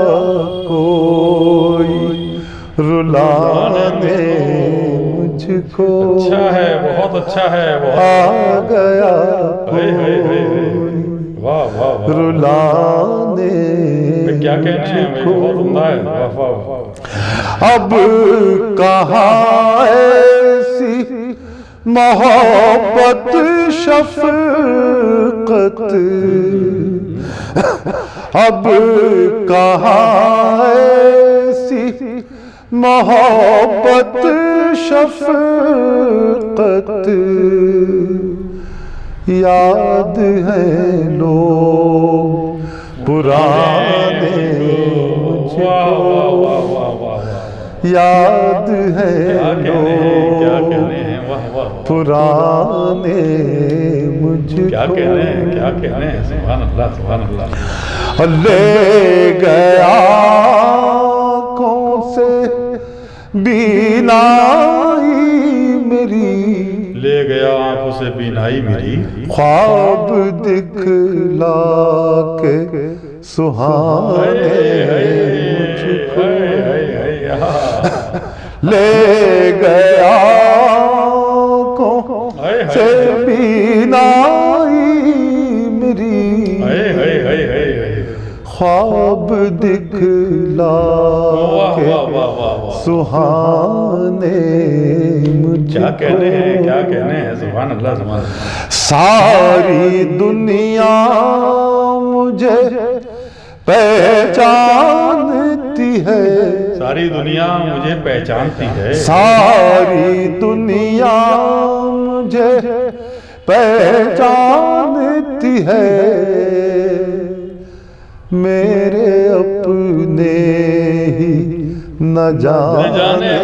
کوئی رلانے مجھ کو. اچھا ہے, بہت اچھا ہے. آ گیا رلانے کیا کہنے ہیں, بہت عمدہ ہے. اب کہاں ایسی محبت شفقت, اب کہاں ایسی محبت شفقت, یاد ہے لوگ پرانے مجھ کو, یاد ہے لوگ پرانے مجھ کو. کیا کہنے ہیں, سبحان اللہ سبحان اللہ. لے گیا آنکھوں سے بینائی میری, لے گیا آنکھوں سے بینائی میری, خواب دکھلا کے سہانے مجھ کو. لے گیا آنکھوں سے بینائی میری, خواب دکھلا کے سہانے مجھ کو. کیا کہنے ہیں, سبحان اللہ سبحان اللہ. ساری دنیا مجھے پہچانتی ہے, ساری دنیا مجھے پہچانتی ہے, ساری دنیا مجھے پہچانتی ہے, میرے اپنے ہی نہ جانے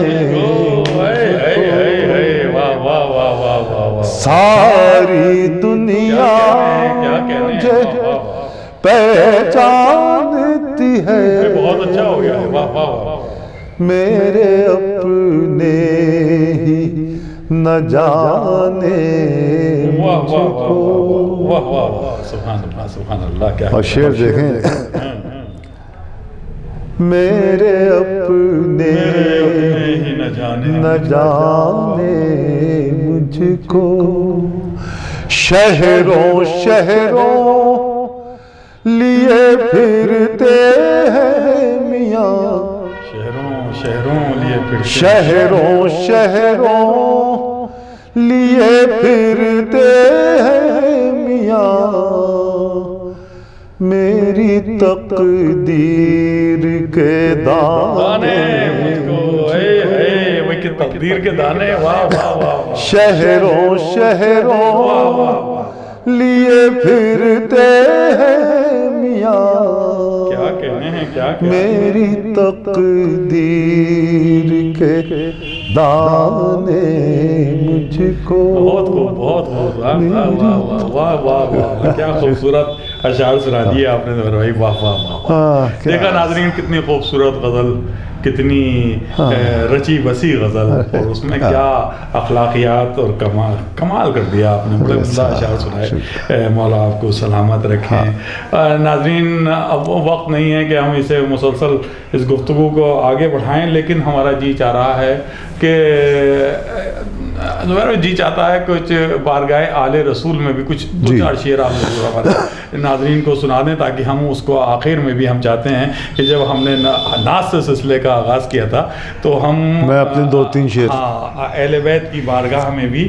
ساری دنیا مجھے پہچانتی ہے, بہت اچھا ہو گیا, واہ واہ واہ. میرے اپنے ہی نہ جانے واہ مجھ واہ کو. واہ واہ واہ سبحان اللہ کیا اور شعر دیکھیں میرے اپنے ہی نہ جانے نہ جانے مجھ کو شہروں شہروں لیے پھرتے ہیں میاں شہروں لیے پھر شہروں شہروں لیے پھرتے ہیں میاں میری تقدیر کے دانے تقدیر کے دانے واہ واہ واہ شہروں شہروں لیے پھرتے ہیں میاں کیا کہنے ہیں کیا میری تقدیر کے دانے مجھ کو. بہت خوب بہت خوب واہ واہ واہ واہ کیا خوبصورت اشعار سنا دیے آپ نے بھائی واہ واہ واہ. دیکھا ناظرین کتنی خوبصورت غزل کتنی رچی بسی غزل اور اس میں کیا اخلاقیات اور کمال کر دیا آپ نے. بڑے عمدہ اشعار سنائے مولا آپ کو سلامت رکھیں. ناظرین اب وہ وقت نہیں ہے کہ ہم اسے مسلسل اس گفتگو کو آگے بڑھائیں لیکن ہمارا جی چاہ رہا ہے کہ جی چاہتا ہے کچھ بارگاہ آل رسول میں بھی کچھ دو چار شعر آپ ہمارے ناظرین کو سنا دیں تاکہ ہم اس کو آخر میں بھی ہم چاہتے ہیں کہ جب ہم نے نعت سے سلسلے کا آغاز کیا تھا تو ہم میں اپنے 2-3 شعر اہل بیت کی بارگاہ میں بھی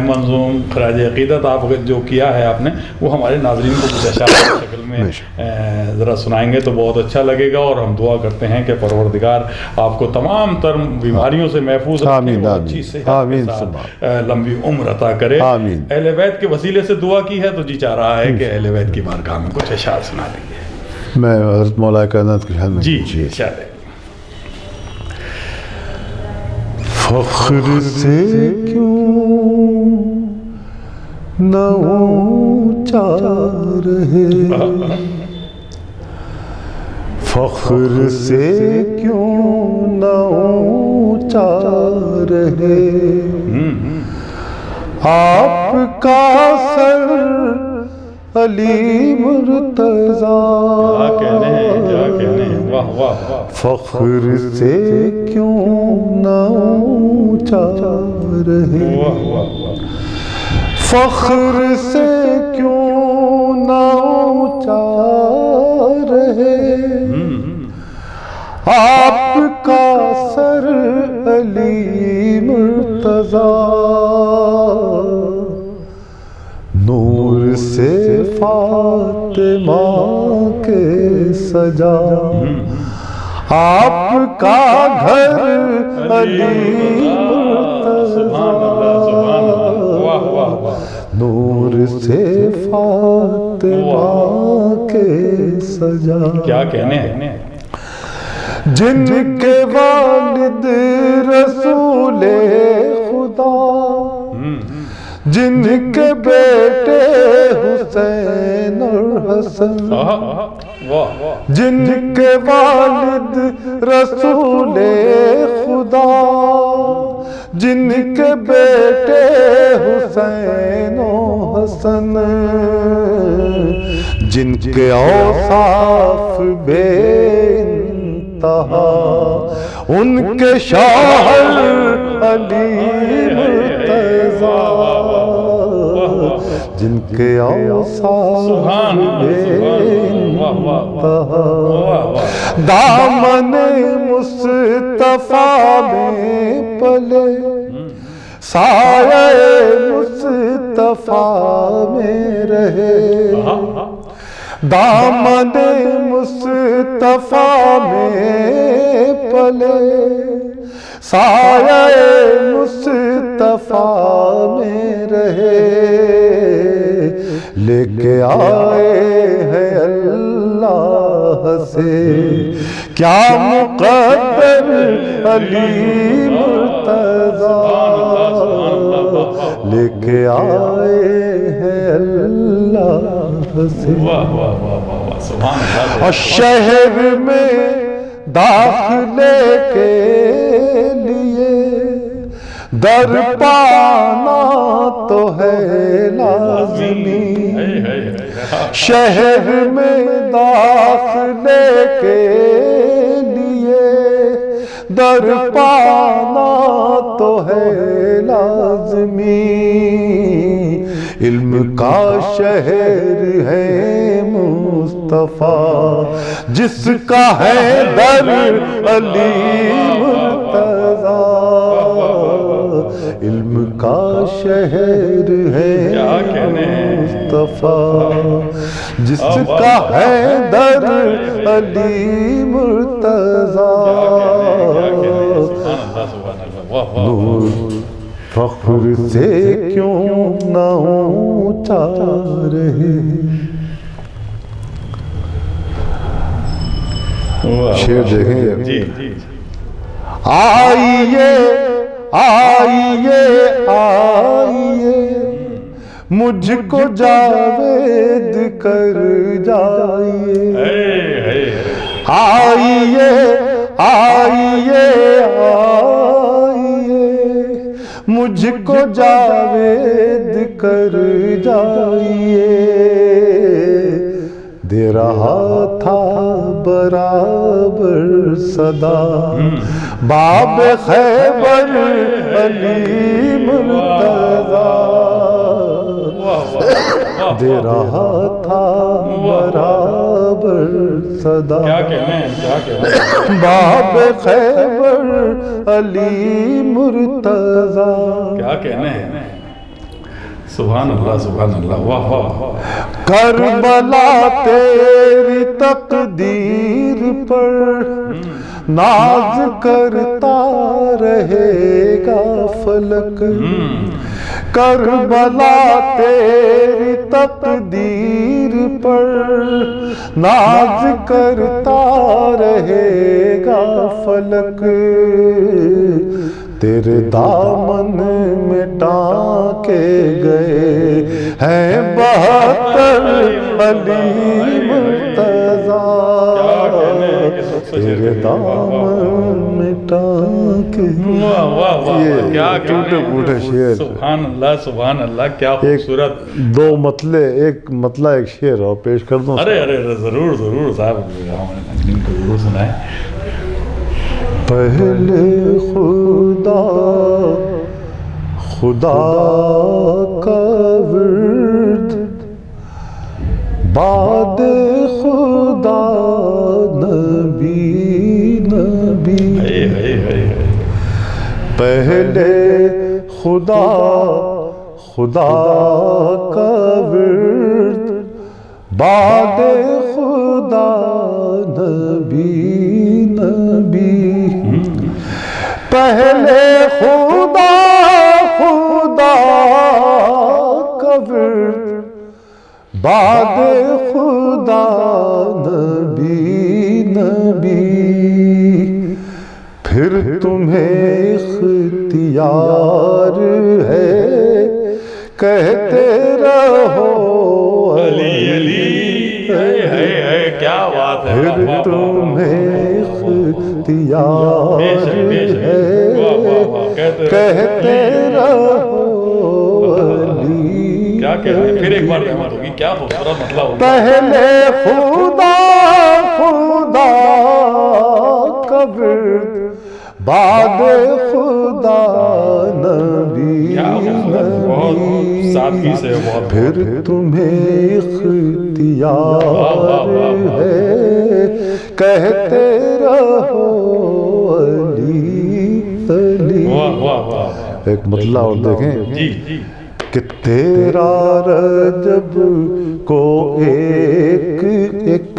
منظوم خراج عقیدت آپ جو کیا ہے آپ نے وہ ہمارے ناظرین کو کچھ اشعار کی شکل میں ذرا سنائیں گے تو بہت اچھا لگے گا. اور ہم دعا کرتے ہیں کہ پروردگار آپ کو تمام تر بیماریوں سے محفوظ رکھے اور اچھی صحت کے ساتھ لمبی عمر عطا کرے. اہل بیت کے وسیلے سے دعا کی ہے تو جی چاہ رہا ہے کہ اہل بیت کی بارگاہ میں کچھ اشعار سنا دیں گے. میں حضرت مولا کائنات کے خیال میں جی چاہتے فخر سے کیوں نہ اونچا رہے فخر سے کیوں نہ اونچا رہے آپ کا سر علی مرتضیٰ فخر سے کیوں نہ اونچا رہے فخر سے کیوں نہ اونچا رہے آپ کا سر علی مرتضیٰ نور سے فاطمہ کے سجا آپ کا گھر علی مرتضیٰ نور سے فاطمہ کے سجا. کیا کہنے ہیں جن کے والد رسول خدا جن کے بیٹے حسین اور حسن جن کے والد رسول خدا جن کے بیٹے حسین و حسن جن کے اوصاف بے انتہا ان کے شوہر علی مرتضیٰ جن کے اوصاف بے انتہا دامن مصطفیٰ میں پلے سایہ مصطفیٰ میں رہے دامن مصطفیٰ میں پلے سایہ مصطفیٰ میں رہے لے کے آئے ہیں اللہ سے کیا مقدر علی مرتضیٰ لے کے آئے ہیں اللہ سے اور شہر میں داخلے کے لیے در پانا تو ہے لازمی، شہر میں داخلے کے لیے در پانا تو ہے لازمی، علم کا شہر ہے مصطفیٰ جس کا ہے در علی مرتضیٰ، علم کا شہر ہے مصطفیٰ جس کا ہے در علی مرتضیٰ، نور فخر سے کیوں نہ اونچا رہے۔ شعر دیکھیں آئیے آئیے آئیے مجھ کو جاوید کر جائیے، آئیے آئیے آئیے مجھ کو جاوید کر جائیے، دے رہا تھا برابر صدا باب خیبر علی مرتضیٰ، دے رہا تھا برابر صدا باب خیبر علی مرتضیٰ، کیا کہنے ہیں، سبحان اللہ سبحان اللہ، واہ واہ، کربلا تیری تقدیر پر ناز کرتا رہے گا فلک، کربلا تیری تقدیر پر ناز کرتا رہے گا فلک، تیرے دامن میں ٹانکے گئے ہیں 72 علی مرتضیٰ، تیرے دامن میں ٹانکے، یہ ٹوٹے پھوٹے شعر، سبحان اللہ سبحان اللہ، کیا خوبصورت، دو مطلع، ایک مطلع ایک شعر اور پیش کر دوں؟ ارے ارے ضرور ضرور صاحب، ہم کو ضرور سنائیں۔ پہلے خدا خدا کا ورد، بعد خدا نبی نبی، پہلے خدا خدا کا ورد، بعد خدا نبی نبی، پہلے خدا خدا کا ورد، بعد خدا نبی نبی، پھر تمہیں اختیار ہے کہتے رہو علی علی، کیا بات ہے، پھر تمہیں اختیار ہے کہتے رہو علی، کیا کہہ رہے ہیں، پھر ایک بار رحمت ہوگی، کیا خوبصورت مطلب ہوگا، پہلے خدا خدا کا ورد، بعد خدا نبی نبی، پھر تمہیں اختیار ہے کہتے رہو علی علی۔ ایک مطلع اور دیکھیں کہ تیرا رجب کو ایک ایک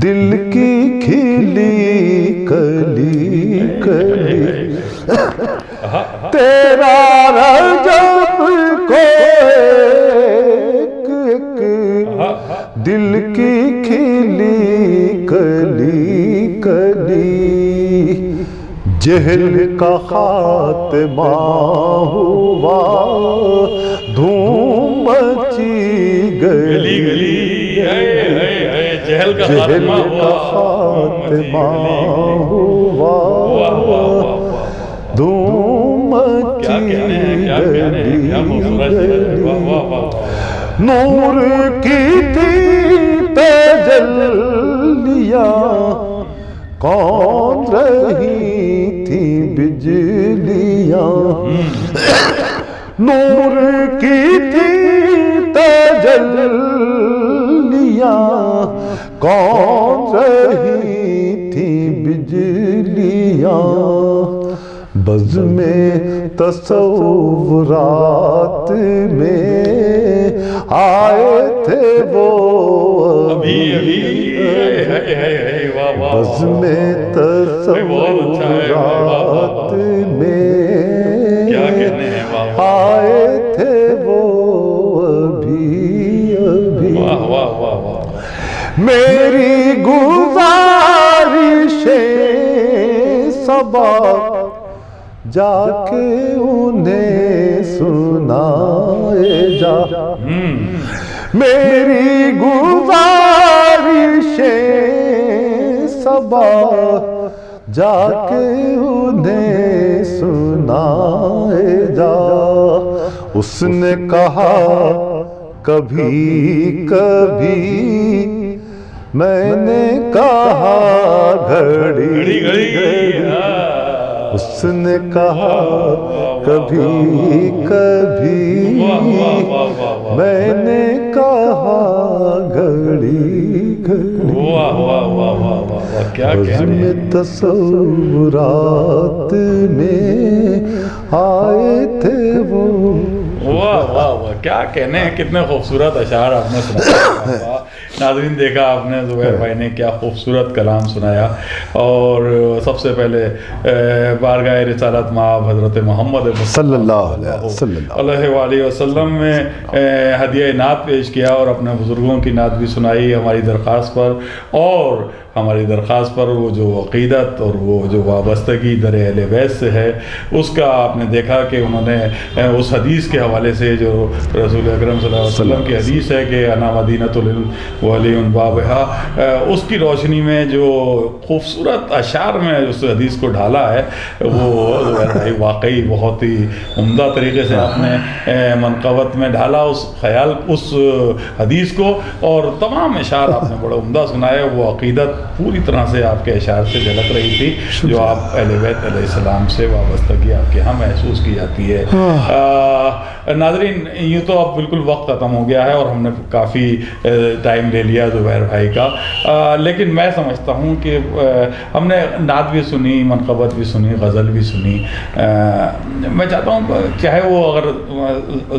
دل کی کھلی کلی کلی، تیرا رجب کو ایک ایک دل کی کھلی کلی کلی، جہل کا خاتمہ ہوا دھوم مچی گلی گلی، جہل کا خاتمہ ہوا دھوم مچی گلی نور کی تھی تجلیاں کون رہی تھی بجلیاں نور کی تھی تجلیاں کون رہی تھی بجلیاں بزم تصورات میں آئے تھے وہ بزم تصورات میں آئے تھے وہ ابھی میری گزارشیں صبا جا کے انہیں سنائے جا میری گزارشیں صبا جا کے انہیں سنائے جا اس نے کہا کبھی کبھی میں نے کہا گھڑی گھڑی اس نے کہا کبھی کبھی میں نے کہا گھڑی گھڑی عزم تصورات میں آئے تھے وہ واہ واہ واہ کیا کہنے ہیں کتنے خوبصورت اشعار آپ نے سنایا ناظرین دیکھا آپ نے زبیر بھائی نے کیا خوبصورت کلام سنایا اور سب سے پہلے بارگاہ رسالت مآب حضرت محمد صلی اللہ علیہ وسلم میں ہدیہ نعت پیش کیا اور اپنے بزرگوں کی نعت بھی سنائی ہماری درخواست پر اور ہماری درخواست پر وہ جو عقیدت اور وہ جو وابستگی در اہل بیت سے ہے اس کا آپ نے دیکھا کہ انہوں نے اس حدیث کے حوالے سے جو رسول اکرم صلی اللہ علیہ وسلم کی حدیث ہے کہ انا مدینۃ العلم وعلی بابھا اس کی روشنی میں جو خوبصورت اشعار میں اس حدیث کو ڈھالا ہے وہ واقعی بہت ہی عمدہ طریقے سے آپ نے منقبت میں ڈھالا اس خیال اس حدیث کو اور تمام اشعار آپ نے بڑا عمدہ سنایا وہ عقیدت پوری طرح سے آپ کے اشعار سے جھلک رہی تھی جو آپ اہل بیت علیہ السلام سے وابستگی آپ کے ہاں محسوس کی جاتی ہے ناظرین یوں تو اب بالکل وقت ختم ہو گیا ہے اور ہم نے کافی ٹائم لے لیا زبیر بھائی کا لیکن میں سمجھتا ہوں کہ ہم نے نعت بھی سنی منقبت بھی سنی غزل بھی سنی میں چاہتا ہوں چاہے وہ اگر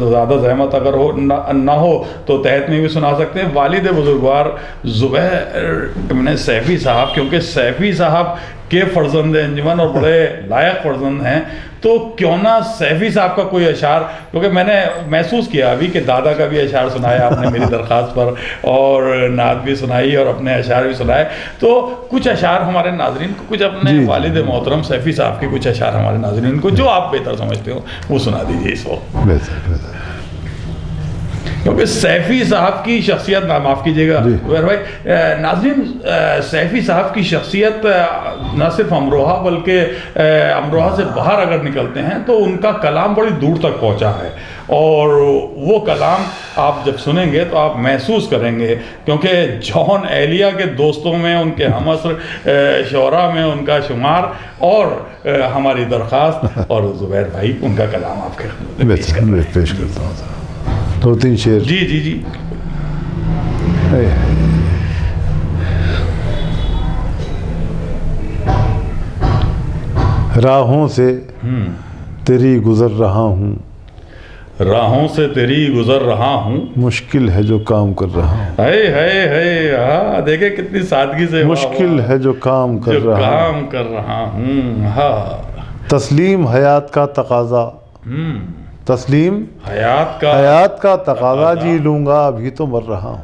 زیادہ زحمت اگر ہو نہ ہو تو تحت میں بھی سنا سکتے ہیں والد بزرگوار زبیر ابن سیفی صاحب کیونکہ سیفی صاحب کے فرزند انجمن اور بڑے لائق فرزند ہیں تو کیوں نہ سیفی صاحب کا کوئی اشعار کیونکہ میں نے محسوس کیا ابھی کہ دادا کا بھی اشعار سنایا آپ نے میری درخواست پر اور نعت بھی سنائی اور اپنے اشعار بھی سنائے تو کچھ اشعار ہمارے ناظرین کو کچھ اپنے والد محترم سیفی صاحب کے کچھ اشعار ہمارے ناظرین کو جو آپ بہتر سمجھتے ہو وہ سنا دیجیے اس وقت کیونکہ سیفی صاحب کی شخصیت معاف کیجیے گا زبیر بھائی ناظرین سیفی صاحب کی شخصیت نہ صرف امروہہ بلکہ امروہہ سے باہر اگر نکلتے ہیں تو ان کا کلام بڑی دور تک پہنچا ہے اور وہ کلام آپ جب سنیں گے تو آپ محسوس کریں گے کیونکہ جون اہلیہ کے دوستوں میں ان کے ہم عصر شعراء میں ان کا شمار اور ہماری درخواست اور زبیر بھائی ان کا کلام آپ کے پیش کرتا ہوں دو تین شعر جی جی جی راہوں سے تیری گزر رہا ہوں راہوں سے تیری گزر رہا ہوں مشکل ہے جو کام کر رہا ہوں ہاں دیکھیں کتنی سادگی سے مشکل ہے جو کام کر رہا ہوں ہاں تسلیم حیات کا تقاضا تسلیم حیات کا تقاضا جی لوں گا ابھی تو مر رہا ہوں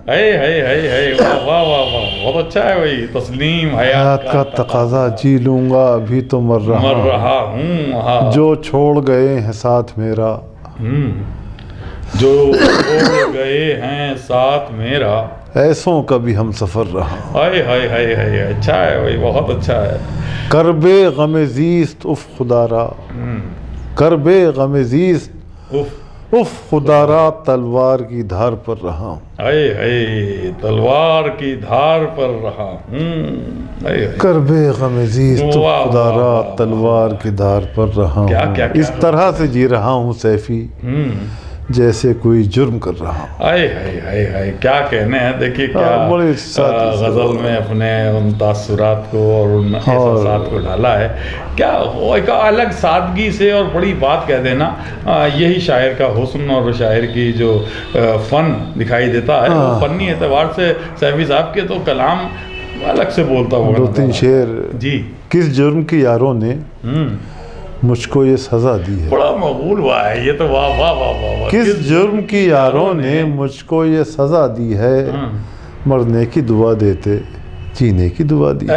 واہ بہت اچھا ہے بھائی تسلیم حیات کا تقاضا جی لوں گا ابھی تو مر رہا ہوں جو چھوڑ گئے ہیں ساتھ میرا جو چھوڑ گئے ہیں ساتھ میرا ایسوں کا بھی ہم سفر رہا اچھا ہے بھائی بہت اچھا ہے کرب غم زیست اف خدا را کرب غم زیست اف خدا را تلوار کی دھار پر رہا ہوں. تلوار کی دھار پر رہا ہوں. کرب غم زیست اف خدا را تلوار کی دھار پر رہا ہوں. اس طرح سے جی رہا ہوں سیفی جیسے کوئی جرم کر رہا ہوں. کیا کہنے ہیں. دیکھیے کیا غزل میں اپنے ان تاثرات کو اور ان احساسات کو ڈالا ہے. کیا ایک الگ سادگی سے اور بڑی بات کہہ دینا. یہی شاعر کا حسن اور شاعر کی جو فن دکھائی دیتا ہے وہ فنی اعتبار سے سیفی صاحب کے تو کلام الگ سے بولتا ہوگا. 2-3 شعر. جی. کس جرم کی یاروں نے مجھ کو یہ سزا دی ہے. بڑا مقبول ہوا ہے یہ تو. واہ واہ واہ واہ. کس جرم کی یاروں نے مجھ کو یہ سزا دی ہے. مرنے کی دعا دیتے جینے کی دعا دی.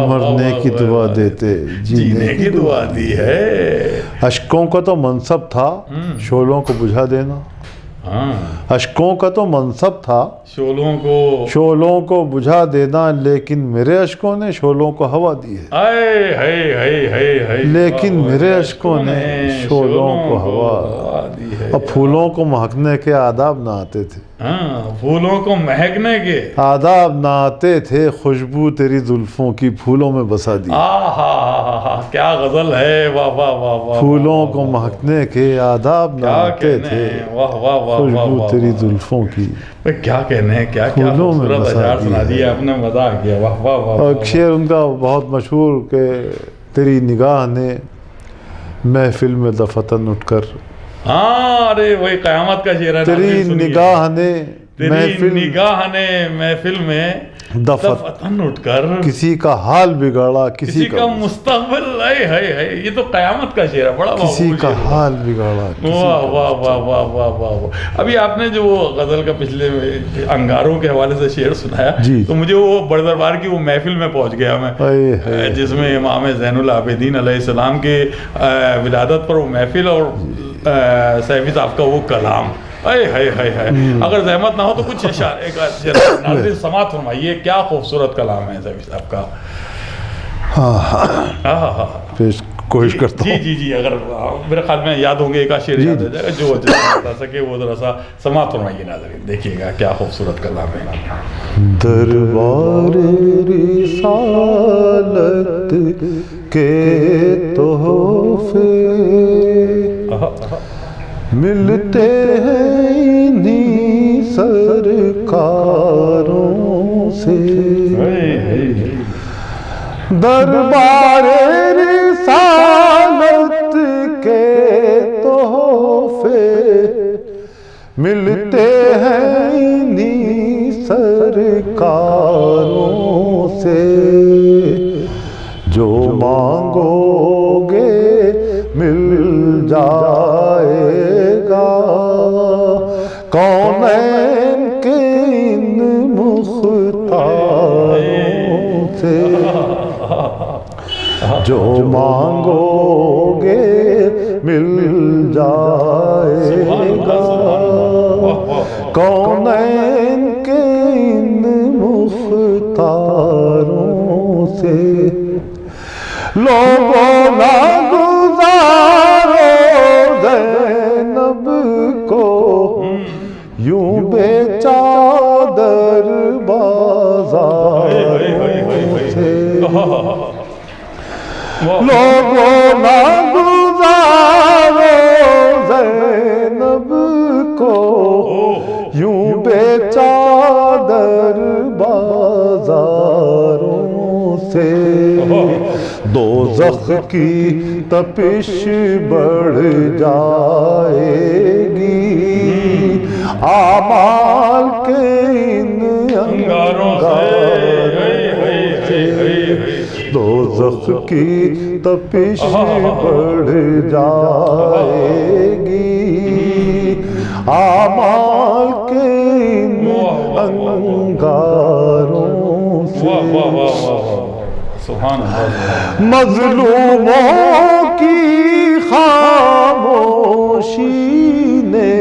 مرنے کی دعا دیتے جینے کی دعا دی ہے. اشکوں کا تو منصب تھا شعلوں کو بجھا دینا. اشکوں کا تو منصب تھا شعلوں کو بجھا دینا لیکن میرے اشکوں نے شعلوں کو ہوا دی ہے. لیکن میرے اشکوں نے شعلوں کو ہوا دی ہے. اب پھولوں کو مہکنے کے آداب نہ آتے تھے. پھولوں کو مہکنے کے آداب نہ آتے تھے. خوشبو تیری زلفوں کی پھولوں میں بسا دی. کیا غزل ہے. واہ واہ واہ واہ. پھولوں کو مہکنے کے آداب نہ آتے تھے. خوشبو تیری زلفوں کی کیا کہنے ہیں. کیا خوبصورت اشعار سنا دیا آپ نے. مزہ آ گیا. واہ واہ واہ. اور ایک شعر ان کا بہت مشہور کہ تیری نگاہ نے محفل میں دفتن اٹھ کر. ارے وہی قیامت کا شعر ہے. تیری نگاہ نے محفل میں دفتن اٹھ کر کسی کا حال بگاڑا کسی کا مستقبل. یہ تو قیامت کا شعر ہے. بڑا کسی کا حال بگاڑا. واہ واہ واہ واہ واہ واہ. ابھی آپ نے جو غزل کا پچھلے انگاروں کے حوالے سے شعر سنایا تو مجھے وہ بڑے دربار کی وہ محفل میں پہنچ گیا میں جس میں امام زین العابدین علیہ السلام کے ولادت پر وہ محفل اور سیفی صاحب کا وہ کلام. اگر زحمت نہ ہو تو کچھ ناظرین سماعت فرمائیے. کیا خوبصورت کلام ہے سیفی صاحب کا. کوشش کرتا ہوں. جی اگر میرے خیال میں یاد ہوں گے ایک شعر یاد آ جائے گا جو بتا سکے وہ ذرا سا سماعت فرمائیے ناظرین. دیکھیے گا کیا خوبصورت کلام ہے. دربار رسالت کے تحفے ملتے ہیں انہی سرکاروں سے. دربار رسالت کے تحفے ملتے ہیں انہی سرکاروں سے. جو مانگو گے مل جائے گا کونین کے ان مختاروں سے. جو مانگو گے مل جائے گا کونین کے ان مختاروں سے. لوگوں نہ گزارو زینب کو یوں بے چادر بازار سے. لوگوں نہ گزارو زینب کو یوں بے چادر بازاروں سے. دوزخ کی تپش بڑھ جائے گی اعمال کے ان انگاروں سے. دوزخ کی تپش بڑھ جائے گی اعمال کے ان انگاروں سے. مظلوموں کی خاموشی نے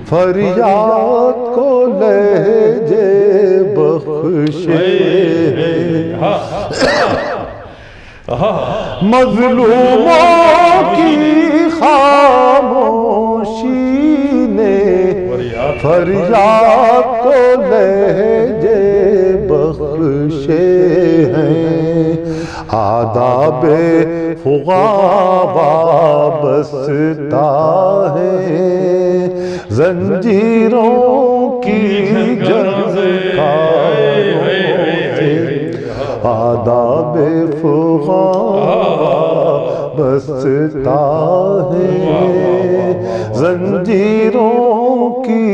فریاد کو لہجے بخشے. مظلوموں کی خاموشی نے فریاد کو لہجے بخشے ہیں، آداب فغاں وابستہ ہے زنجیروں کی جھنکاروں سے، آداب فغاں وابستہ ہے زنجیروں کی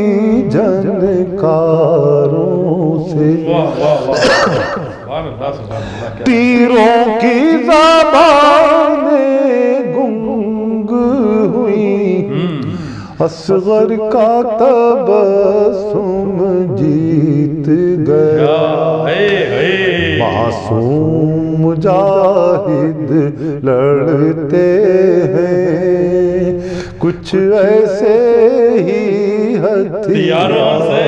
جھنکاروں سے، تیروں کی زبانیں گنگ ہوئی، اصغر کا تبسم جیت گیا، معصوم مجاہد لڑتے ہیں کچھ ایسے ہی ہتھیاروں سے۔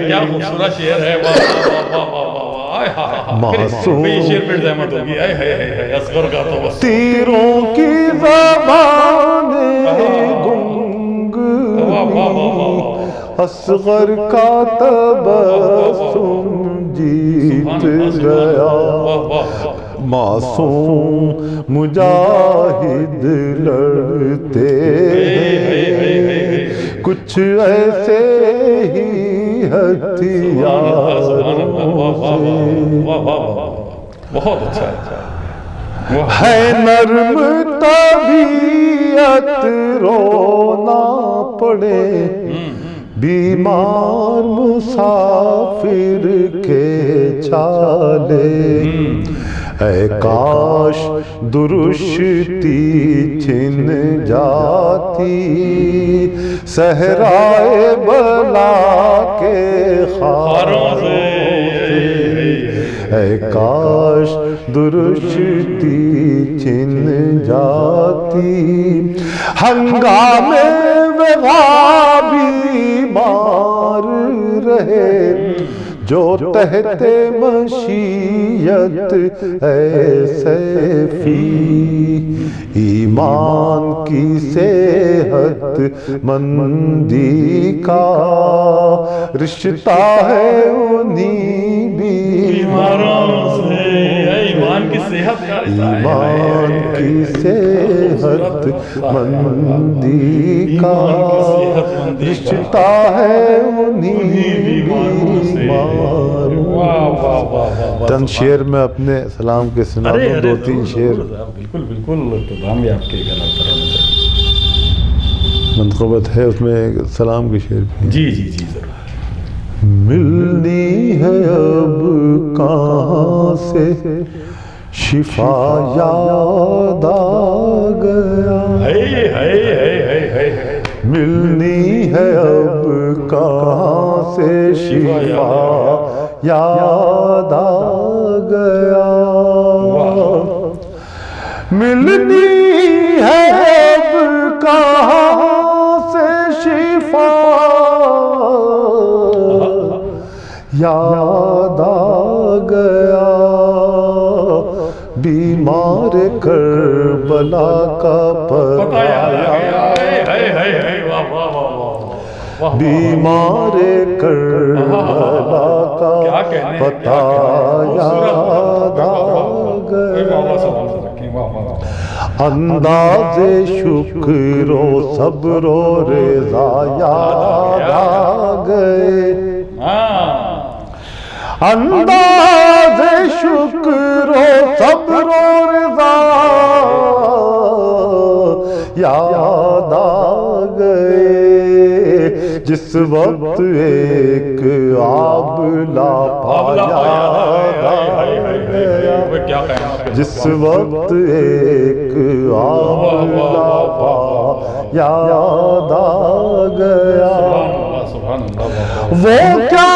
کیا خوبصورت شعر ہے، معصوم تیروں کی زبانیں گنگ اصغر کا تبسم جیت گیا، معصوم مجاہد لڑتے ہیں کچھ ایسے ہی ہتھیاروں سے، بہت اچھا ہے نرم طبیعت رونا پڑے بیمار مسافر کے چھالے، اے کاش درشتی چھن جاتی صحرائے بلا کے خاروں سے، اے کاش درشتی چھن جاتی ہنگامے وغا بیمار رہے جو تحت مشیت اے سیفی، ایمان کی صحت مندی کا رشتہ ہے انہی بیماروں سے، ایمان کی صحت مندی کا رشتہ ہے انہی بیماروں۔ چند شعر میں اپنے سلام کے سنا دوں، دو تین شعر۔ بالکل بالکل، اختتام بھی آپ کے کلام پر ہونا چاہیے، منقبت ہے اس میں سلام کے شعر بھی۔ جی جی جی ضرور۔ ملنی ہے اب کہاں سے شفا یاد آ گیا، ملنی ہے اب کہاں سے شفا یاد آ گیا، ملنی ہے اب کہاں سے شفا یاد آ گیا، بیمار کربلا کا پتایا، بیمار کربلا کا پتہ یاد آ گیا، انداز شکر و صبر و رضا یاد آ گئے، انداز شکر و صبر و رضا یاد آ گئے، جس وقت ایک آبلا یاد آ گیا، جس وقت ایک آبلا یاد آ گیا، وہ کیا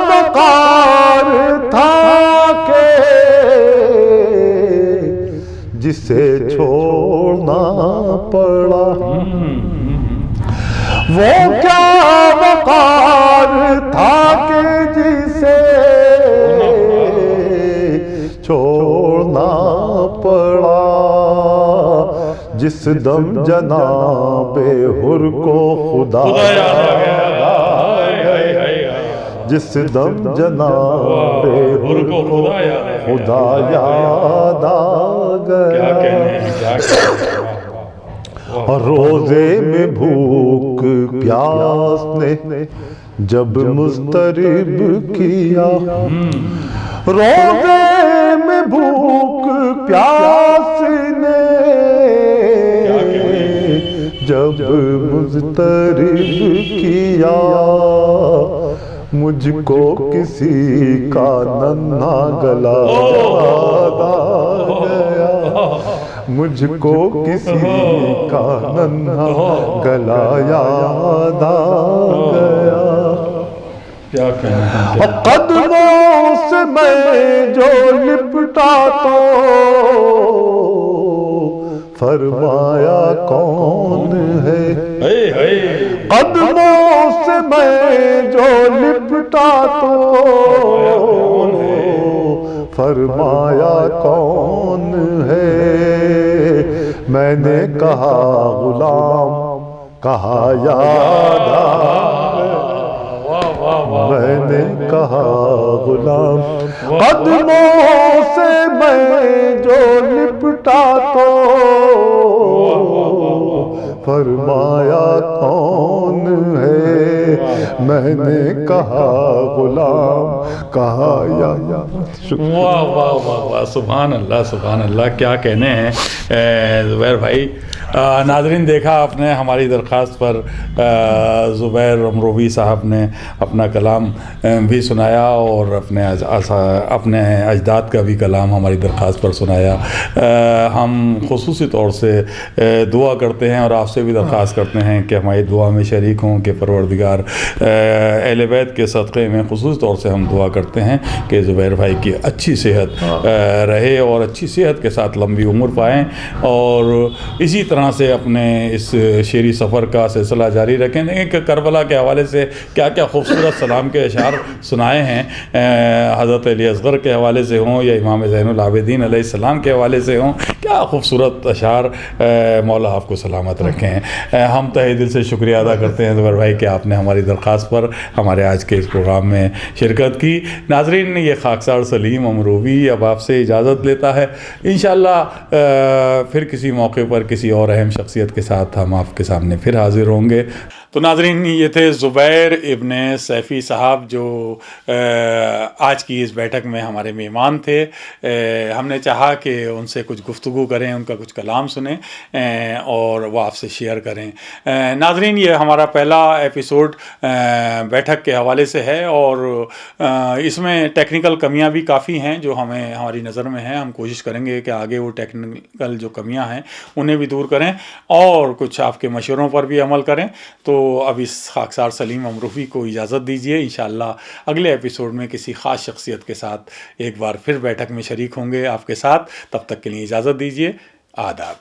وقار تھا کہ جسے چھوڑنا پڑا، وہ کیا وقار تھا کہ جسے چھوڑنا پڑا، جس دم جناب حر کو خدا یاد آ گیا، جس دم جناب حر کو خدا یاد آ کیا گیا، کہنے ہیں، کیا کہنے ہیں۔ اور روزے میں بھوک پیاس نے جب مضطرب کیا، روزے میں بھوک پیاس نے جب مضطرب کیا، مجھ کو کسی کا ننھا گلا یاد آ گیا، مجھ کو کسی کا ننھا گلا یاد آ گیا، کیا کہنے ہیں۔ قدموں سے میں جو لپٹا تو فرمایا کون ہے، قدموں سے میں جو لپٹا تو فرمایا کون ہے، میں نے کہا غلام، کہا یاد آ گیا، میں نے کہا غلام، قدموں سے میں جو لپٹا تو فرمایا کون ہے، میں نے کہا غلام، کہا یا واہ واہ واہ واہ، سبحان اللہ سبحان اللہ، کیا کہنے ہیں زبیر بھائی۔ ناظرین، دیکھا آپ نے ہماری درخواست پر زبیر امروی صاحب نے اپنا کلام بھی سنایا اور اپنے اجداد کا بھی کلام ہماری درخواست پر سنایا۔ ہم خصوصی طور سے دعا کرتے ہیں اور آپ سے بھی درخواست کرتے ہیں کہ ہماری دعا میں شریک ہوں کہ پروردگار اہل بیت کے صدقے میں خصوصی طور سے ہم دعا کرتے ہیں کہ زبیر بھائی کی اچھی صحت رہے اور اچھی صحت کے ساتھ لمبی عمر پائیں، اور اسی طرح سے اپنے اس شعری سفر کا سلسلہ جاری رکھیں۔ دیکھیں کہ کربلا کے حوالے سے کیا کیا خوبصورت سلام کے اشعار سنائے ہیں، حضرت علی اصغر کے حوالے سے ہوں یا امام زین العابدین علیہ السلام کے حوالے سے ہوں، کیا خوبصورت اشعار، مولا آپ کو سلامت رکھیں۔ ہم تہہ دل سے شکریہ ادا کرتے ہیں زبیر بھائی کہ آپ نے ہماری درخواست پر ہمارے آج کے اس پروگرام میں شرکت کی۔ ناظرین، یہ خاکسار سلیم امروی اب آپ سے اجازت لیتا ہے، انشاءاللہ پھر کسی موقع پر کسی اور اہم شخصیت کے ساتھ ہم آپ کے سامنے پھر حاضر ہوں گے۔ تو ناظرین، یہ تھے زبیر ابن سیفی صاحب جو آج کی اس بیٹھک میں ہمارے مہمان تھے۔ ہم نے چاہا کہ ان سے کچھ گفتگو کریں، ان کا کچھ کلام سنیں اور وہ آپ سے شیئر کریں۔ ناظرین، یہ ہمارا پہلا ایپیسوڈ بیٹھک کے حوالے سے ہے اور اس میں ٹیکنیکل کمیاں بھی کافی ہیں جو ہماری نظر میں ہیں۔ ہم کوشش کریں گے کہ آگے وہ ٹیکنیکل جو کمیاں ہیں انہیں بھی دور کریں اور کچھ آپ کے مشوروں پر بھی عمل کریں۔ تو اب اس خاکسار سلیم امروی کو اجازت دیجیے، انشاءاللہ اگلے ایپیسوڈ میں کسی خاص شخصیت کے ساتھ ایک بار پھر بیٹھک میں شریک ہوں گے آپ کے ساتھ۔ تب تک کے لیے اجازت دیجیے، آداب۔